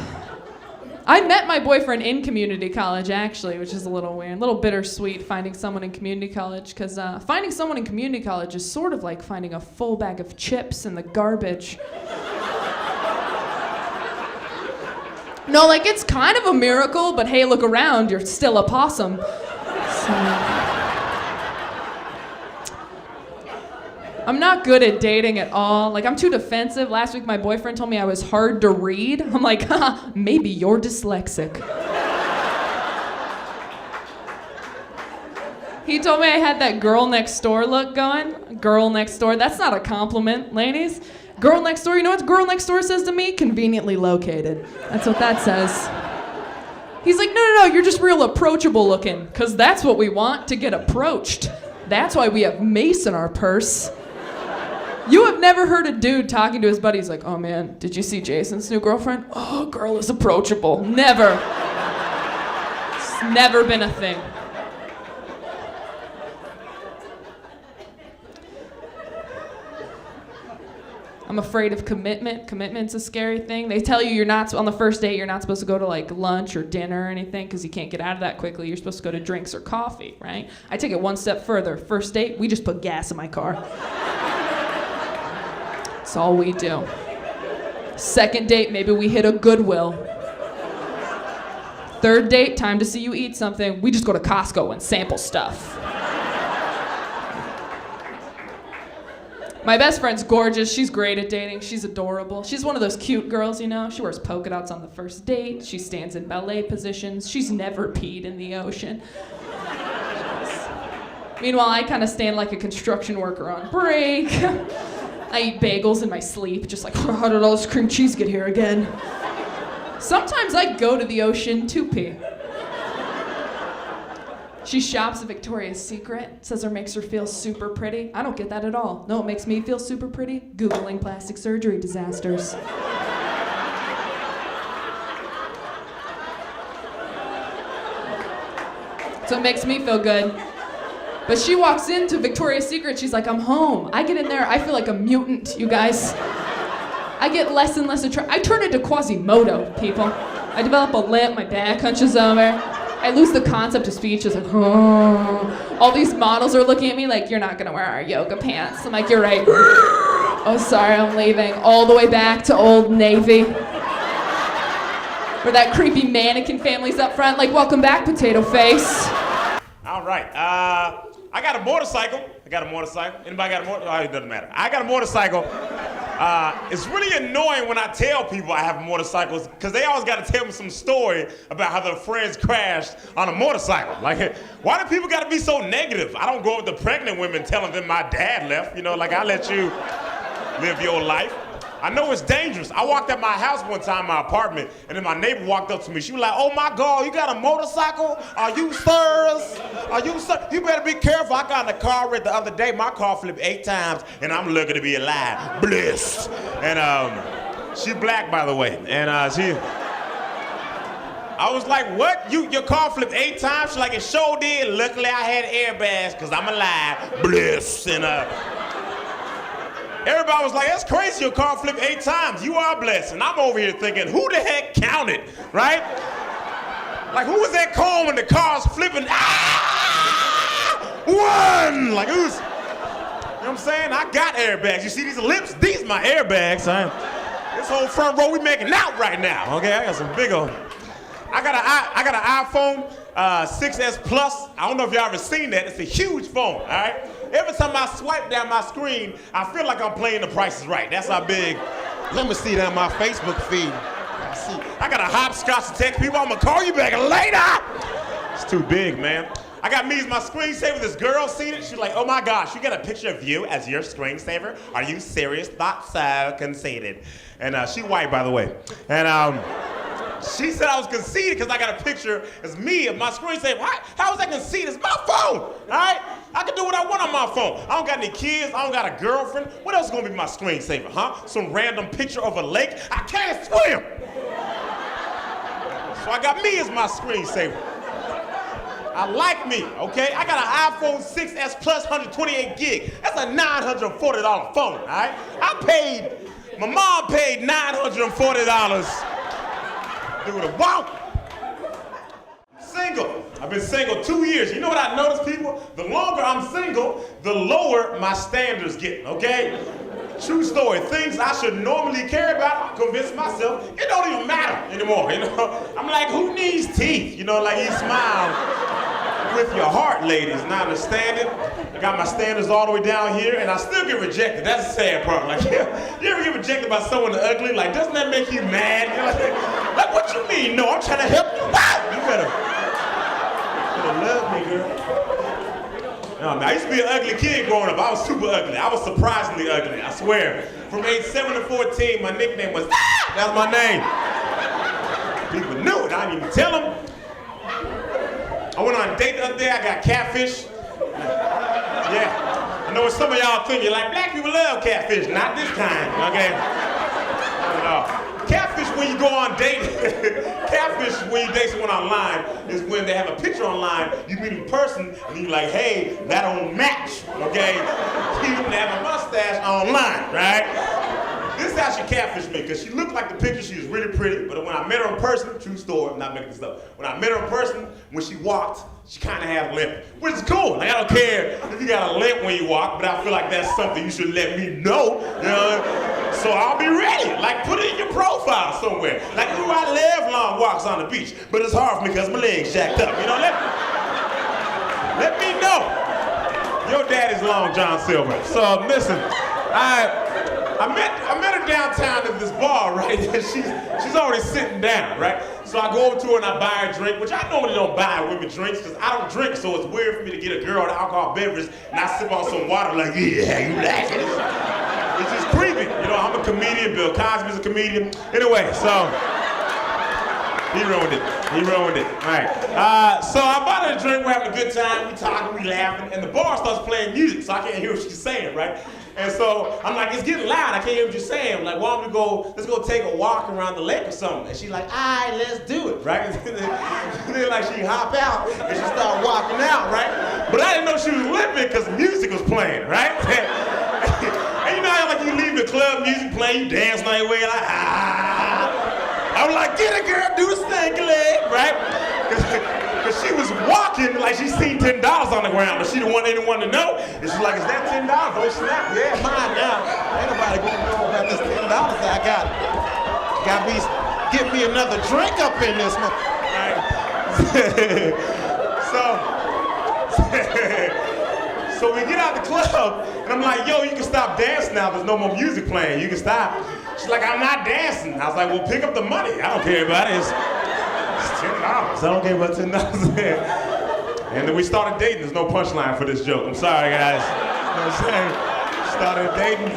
I met my boyfriend in community college, actually, which is a little weird, a little bittersweet finding someone in community college, because finding someone in community college is sort of like finding a full bag of chips in the garbage. No, like, it's kind of a miracle, but hey, look around, you're still a possum. So, I'm not good at dating at all. Like, I'm too defensive. Last week, my boyfriend told me I was hard to read. I'm like, haha, maybe you're dyslexic. He told me I had that girl next door look going. Girl next door. That's not a compliment, ladies. Girl next door, you know what girl next door says to me? Conveniently located. That's what that says. He's like, no, you're just real approachable looking, because that's what we want, to get approached. That's why we have mace in our purse. You have never heard a dude talking to his buddies like, oh man, did you see Jason's new girlfriend? Oh, girl is approachable. Never. It's never been a thing. I'm afraid of commitment. Commitment's a scary thing. They tell you you're not, on the first date, you're not supposed to go to like lunch or dinner or anything because you can't get out of that quickly. You're supposed to go to drinks or coffee, right? I take it one step further. First date, we just put gas in my car. That's all we do. Second date, maybe we hit a Goodwill. Third date, time to see you eat something. We just go to Costco and sample stuff. My best friend's gorgeous. She's great at dating. She's adorable. She's one of those cute girls, you know? She wears polka dots on the first date. She stands in ballet positions. She's never peed in the ocean. Meanwhile, I kind of stand like a construction worker on break. I eat bagels in my sleep, just like, how did all this cream cheese get here again? Sometimes I go to the ocean to pee. She shops at Victoria's Secret, says her makes her feel super pretty. I don't get that at all. No, it makes me feel super pretty? Googling plastic surgery disasters. So it makes me feel good. But she walks into Victoria's Secret, she's like, I'm home. I get in there, I feel like a mutant, you guys. I get less and less attracted. I turn into Quasimodo, people. I develop a lip, my back hunches over. I lose the concept of speech. It's like, oh. All these models are looking at me like, you're not gonna wear our yoga pants. I'm like, you're right. Oh, sorry, I'm leaving. All the way back to Old Navy. Where that creepy mannequin family's up front, like, welcome back, potato face. All right, I got a motorcycle. Anybody got a motorcycle? Oh, it doesn't matter. I got a motorcycle. It's really annoying when I tell people I have motorcycles because they always got to tell me some story about how their friends crashed on a motorcycle. Like, why do people got to be so negative? I don't go with the pregnant women telling them my dad left. You know, like, I let you live your life. I know it's dangerous. I walked at my house one time, my apartment, and then my neighbor walked up to me. She was like, oh my God, you got a motorcycle? Are you sirs? You better be careful. I got in a car wreck the other day. My car flipped 8 times, and I'm lucky to be alive. Bliss. And she black, by the way. And I was like, what? Your car flipped 8 times? She's like, it sure did. Luckily, I had airbags, because I'm alive. Bliss. And everybody was like, that's crazy, your car flipped 8 times. You are blessed. And I'm over here thinking, who the heck counted, right? Like, who was that calm when the car's flipping? One! Like, who's, you know what I'm saying? I got airbags. You see these lips? These are my airbags. This whole front row, we making out right now, okay? I got some big old, I got an iPhone 6S Plus. I don't know if y'all ever seen that. It's a huge phone, all right? Every time I swipe down my screen, I feel like I'm playing The Price is Right. That's how big. Let me see down my Facebook feed. See, I got a hopscotch to text people. I'm gonna call you back later. It's too big, man. I got me as my screensaver. This girl seen it. She's like, oh my gosh, you got a picture of you as your screensaver? Are you serious? Thought so. Conceited. And she white, by the way. And she said I was conceited because I got a picture as me of my screensaver. How is that conceited? It's my phone, all right? I can do what I want on my phone. I don't got any kids. I don't got a girlfriend. What else is gonna be my screensaver, huh? Some random picture of a lake? I can't swim. So I got me as my screensaver. I like me, okay? I got an iPhone 6S Plus 128 gig. That's a $940 phone, all right? My mom paid $940. Do it. Wow. Single. I've been single 2 years. You know what I noticed, people? The longer I'm single, the lower my standards get, okay? True story. Things I should normally care about, I convince myself, it don't even matter anymore, you know? I'm like, who needs teeth? You know, like you smile with your heart, ladies, and I understand it. I got my standards all the way down here, and I still get rejected. That's the sad part. Like, you ever get rejected by someone ugly? Like, doesn't that make you mad? You're like, what you mean? No, I'm trying to help you out. You better love me, girl. No, man, I used to be an ugly kid growing up. I was super ugly. I was surprisingly ugly, I swear. From age 7 to 14, my nickname was That's my name. People knew it. I didn't even tell them. I went on a date the other day. I got catfish. Yeah. I know what some of y'all think. You're like, black people love catfish. Not this kind, okay? No. Catfish when you go on date, catfish when you date someone online is when they have a picture online, you meet in person, and you're like, hey, that don't match, okay? He didn't have a mustache online, right? This is how she catfished me, because she looked like the picture. She was really pretty, but when I met her in person, true story, I'm not making this up. When I met her in person, when she walked, she kind of had a limp, which is cool. Like, I don't care if you got a limp when you walk, but I feel like that's something you should let me know. You know? So I'll be ready. Like, put it in your profile somewhere. Like, ooh, I love long walks on the beach, but it's hard for me because my legs jacked up. You know, let me know. Your daddy's Long John Silver. So listen, I met her downtown at this bar, right? She's already sitting down, right? So I go over to her and I buy her a drink, which I normally don't buy women drinks because I don't drink, so it's weird for me to get a girl an alcohol beverage and I sip on some water like, yeah, you like it. It's just creepy. You know, I'm a comedian. Bill Cosby's a comedian. Anyway, so he ruined it. All right. So I bought her a drink. We're having a good time. We talking, we laughing, and the bar starts playing music, so I can't hear what she's saying, right? And so I'm like, it's getting loud. I can't hear what you're saying. I'm like, why don't we go? Let's go take a walk around the lake or something. And she's like, all right, let's do it, right? And then like she hop out and she start walking out, right? But I didn't know she was limping because the music was playing, right? And you know how like you leave the club, music playing, you dance on your way, like I was like, get it, girl, do the stanky leg, right? Because she was walking like she seen $10 on the ground, but she didn't want anyone to know. And she's like, is that $10? Oh, snap, yeah, mine now. Ain't nobody gonna know about this $10 that I got. Got me, get me another drink up in this one. Right? So we get out the club, and I'm like, yo, you can stop dancing now. There's no more music playing. You can stop. She's like, I'm not dancing. I was like, well, pick up the money. I don't care about it. It's $10. I don't care about $10. And then we started dating. There's no punchline for this joke. I'm sorry, guys. You know what I'm saying? Started dating.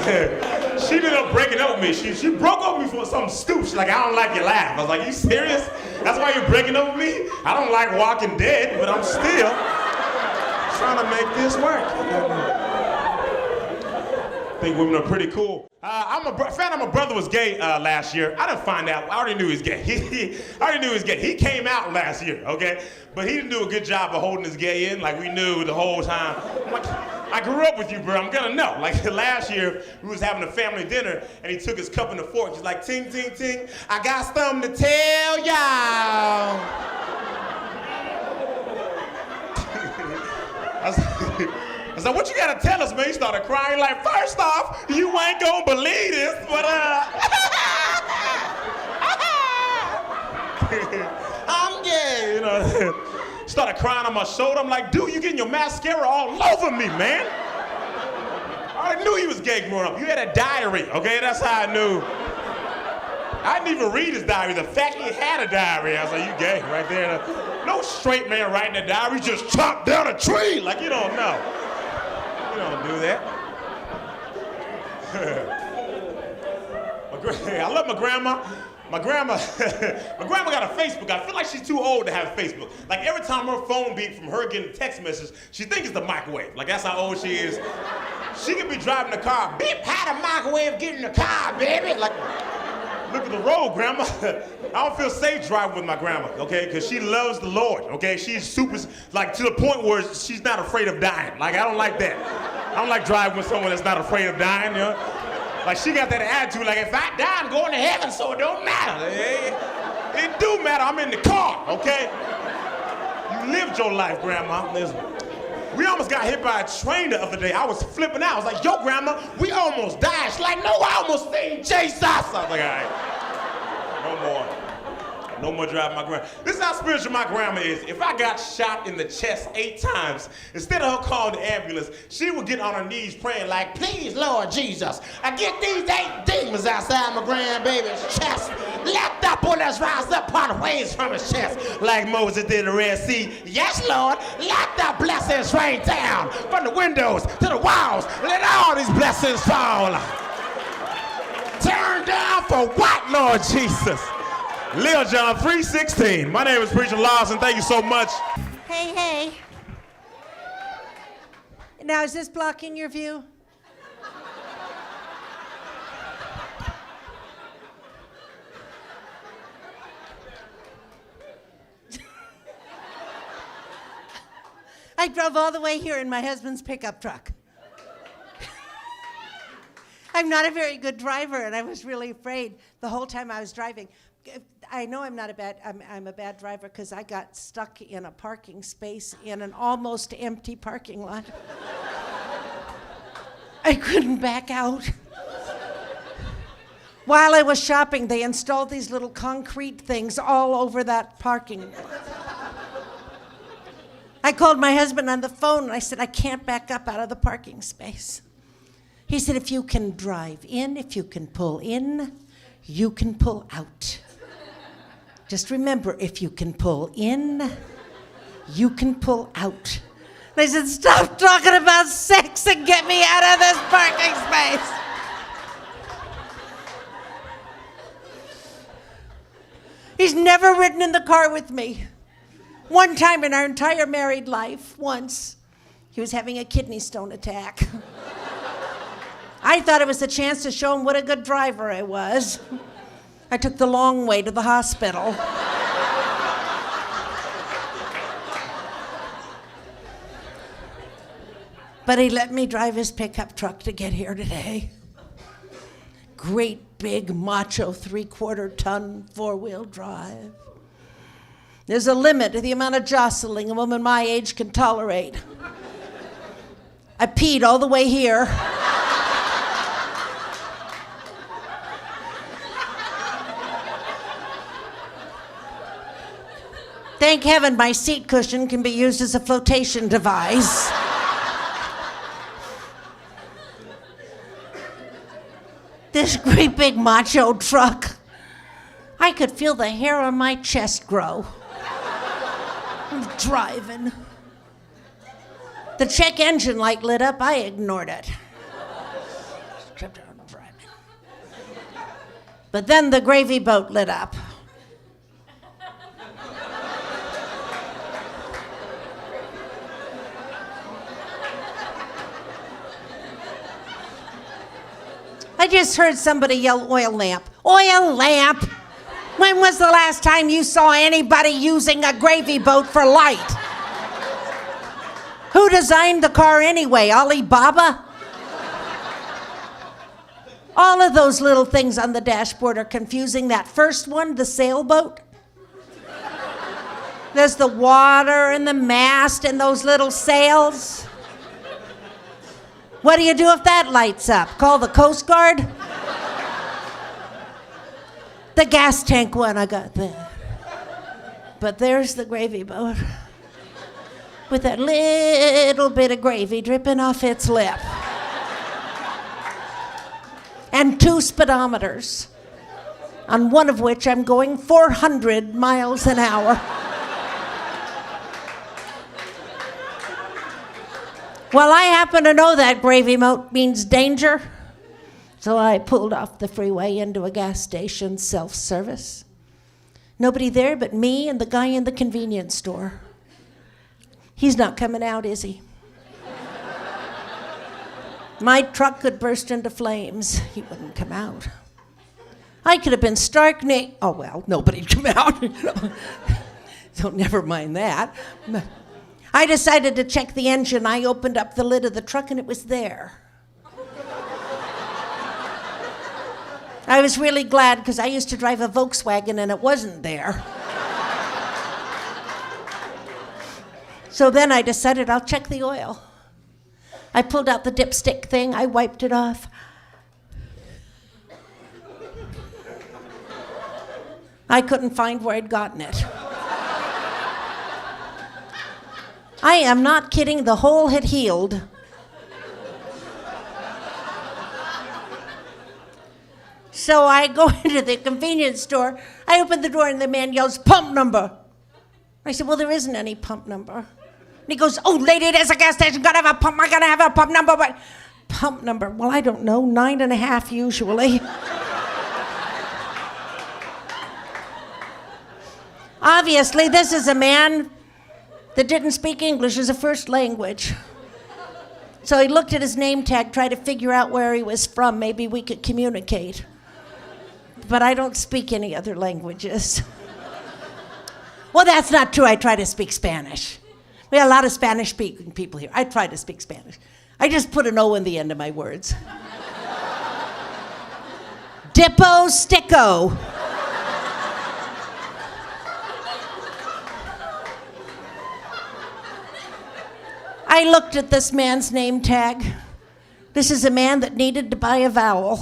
She ended up breaking up with me. She broke up with me for something stupid. She's like, I don't like your laugh. I was like, you serious? That's why you're breaking up with me? I don't like Walking Dead, but I'm still trying to make this work. I think women are pretty cool. Found out my brother was gay last year. I didn't find out. I already knew he was gay. I already knew he was gay. He came out last year, okay? But he didn't do a good job of holding his gay in. Like, we knew the whole time. I'm like, I grew up with you, bro. I'm gonna know. Like, last year, we was having a family dinner, and he took his cup and a fork. He's like, ting, ting, ting. I got something to tell y'all. I was like, what you gotta tell us, man? He started crying like, first off, you ain't gonna believe this, but I'm gay, you know. Started crying on my shoulder. I'm like, dude, you getting your mascara all over me, man. I already knew he was gay growing up. You had a diary, okay? That's how I knew. I didn't even read his diary. The fact he had a diary, I was like, you gay right there. No straight man writing a diary, just chopped down a tree. Like, you don't know. You don't do that. I love my grandma. My grandma got a Facebook. I feel like she's too old to have Facebook. Like every time her phone beep from her getting a text message, she thinks it's the microwave. Like that's how old she is. She could be driving the car. Beep, how the microwave get in the car, baby? Like, look at the road, Grandma. I don't feel safe driving with my grandma, okay? Because she loves the Lord, okay? She's super, like to the point where she's not afraid of dying. Like I don't like that. I don't like driving with someone that's not afraid of dying, you know? Like she got that attitude, like if I die, I'm going to heaven, so it don't matter. It do matter, I'm in the car, okay? You lived your life, Grandma. Listen. We almost got hit by a train the other day. I was flipping out. I was like, yo, Grandma, we almost died. She's like, no, I almost seen Jesus. I was like, all right, no more. No more driving my grandma. This is how spiritual my grandma is. If I got shot in the chest 8 times, instead of her calling the ambulance, she would get on her knees praying like, please, Lord Jesus, I get these 8 demons outside my grandbaby's chest. Let that boy that's rise up part waves from his chest, like Moses did the Red Sea. Yes, Lord, let that blessings rain down from the windows to the walls. Let all these blessings fall. Turn down for what, Lord Jesus? Lil John 3:16. My name is Preacher Lawson. Thank you so much. Hey, hey. Now, is this blocking your view? I drove all the way here in my husband's pickup truck. I'm not a very good driver, and I was really afraid the whole time I was driving. I know I'm a bad driver because I got stuck in a parking space in an almost empty parking lot. I couldn't back out. While I was shopping, they installed these little concrete things all over that parking lot. I called my husband on the phone and I said, I can't back up out of the parking space. He said, if you can drive in, if you can pull in, you can pull out. Just remember, if you can pull in, you can pull out. And I said, stop talking about sex and get me out of this parking space. He's never ridden in the car with me. One time in our entire married life, once, he was having a kidney stone attack. I thought it was a chance to show him what a good driver I was. I took the long way to the hospital. But he let me drive his pickup truck to get here today. Great big macho 3/4-ton 4-wheel drive. There's a limit to the amount of jostling a woman my age can tolerate. I peed all the way here. Thank heaven my seat cushion can be used as a flotation device. This great big macho truck, I could feel the hair on my chest grow. I'm driving. The check engine light lit up, I ignored it. Kept on driving. But then the gravy boat lit up. I just heard somebody yell, oil lamp. Oil lamp? When was the last time you saw anybody using a gravy boat for light? Who designed the car anyway? Alibaba? All of those little things on the dashboard are confusing. That first one, the sailboat. There's the water and the mast and those little sails. What do you do if that lights up? Call the Coast Guard? The gas tank one, I got that. But there's the gravy boat with that little bit of gravy dripping off its lip. And 2 speedometers, on one of which I'm going 400 miles an hour. Well, I happen to know that gravy boat means danger, so I pulled off the freeway into a gas station self-service. Nobody there but me and the guy in the convenience store. He's not coming out, is he? My truck could burst into flames. He wouldn't come out. I could have been stark naked. Oh, well, nobody'd come out. So never mind that. I decided to check the engine. I opened up the lid of the truck and it was there. I was really glad because I used to drive a Volkswagen and it wasn't there. So then I decided I'll check the oil. I pulled out the dipstick thing, I wiped it off. I couldn't find where I'd gotten it. I am not kidding, the hole had healed. So I go into the convenience store, I open the door and the man yells, pump number. I said, well, there isn't any pump number. And he goes, oh, lady, there's a gas station, gotta have a pump, I gotta have a pump number, but pump number, well, I don't know, 9.5 usually. Obviously, this is a man that didn't speak English as a first language. So he looked at his name tag, tried to figure out where he was from. Maybe we could communicate. But I don't speak any other languages. Well, that's not true. I try to speak Spanish. We have a lot of Spanish-speaking people here. I try to speak Spanish. I just put an O in the end of my words. Dippo Sticko. I looked at this man's name tag. This is a man that needed to buy a vowel.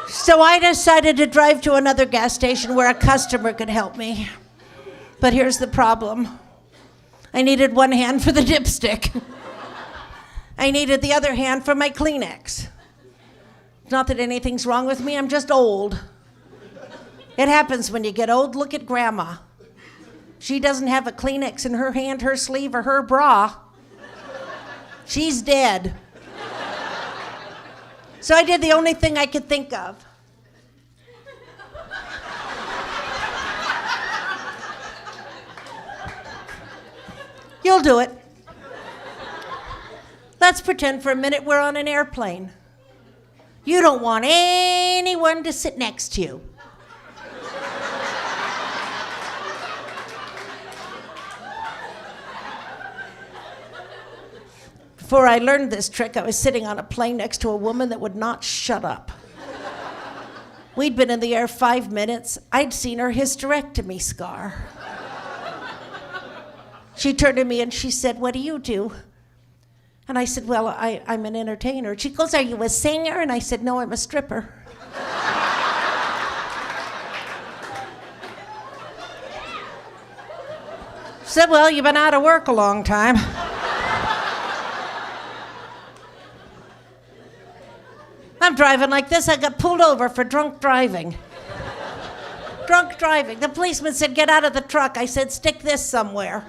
So I decided to drive to another gas station where a customer could help me. But here's the problem. I needed one hand for the dipstick. I needed the other hand for my Kleenex. Not that anything's wrong with me, I'm just old. It happens when you get old. Look at Grandma. She doesn't have a Kleenex in her hand, her sleeve, or her bra. She's dead. So I did the only thing I could think of. You'll do it. Let's pretend for a minute we're on an airplane. You don't want anyone to sit next to you. Before I learned this trick, I was sitting on a plane next to a woman that would not shut up. We'd been in the air 5 minutes. I'd seen her hysterectomy scar. She turned to me and she said, "What do you do?" And I said, "Well, I'm an entertainer." She goes, "Are you a singer?" And I said, "No, I'm a stripper." She said, "Well, you've been out of work a long time." I'm driving like this. I got pulled over for drunk driving. Drunk driving. The policeman said, "Get out of the truck." I said, "Stick this somewhere."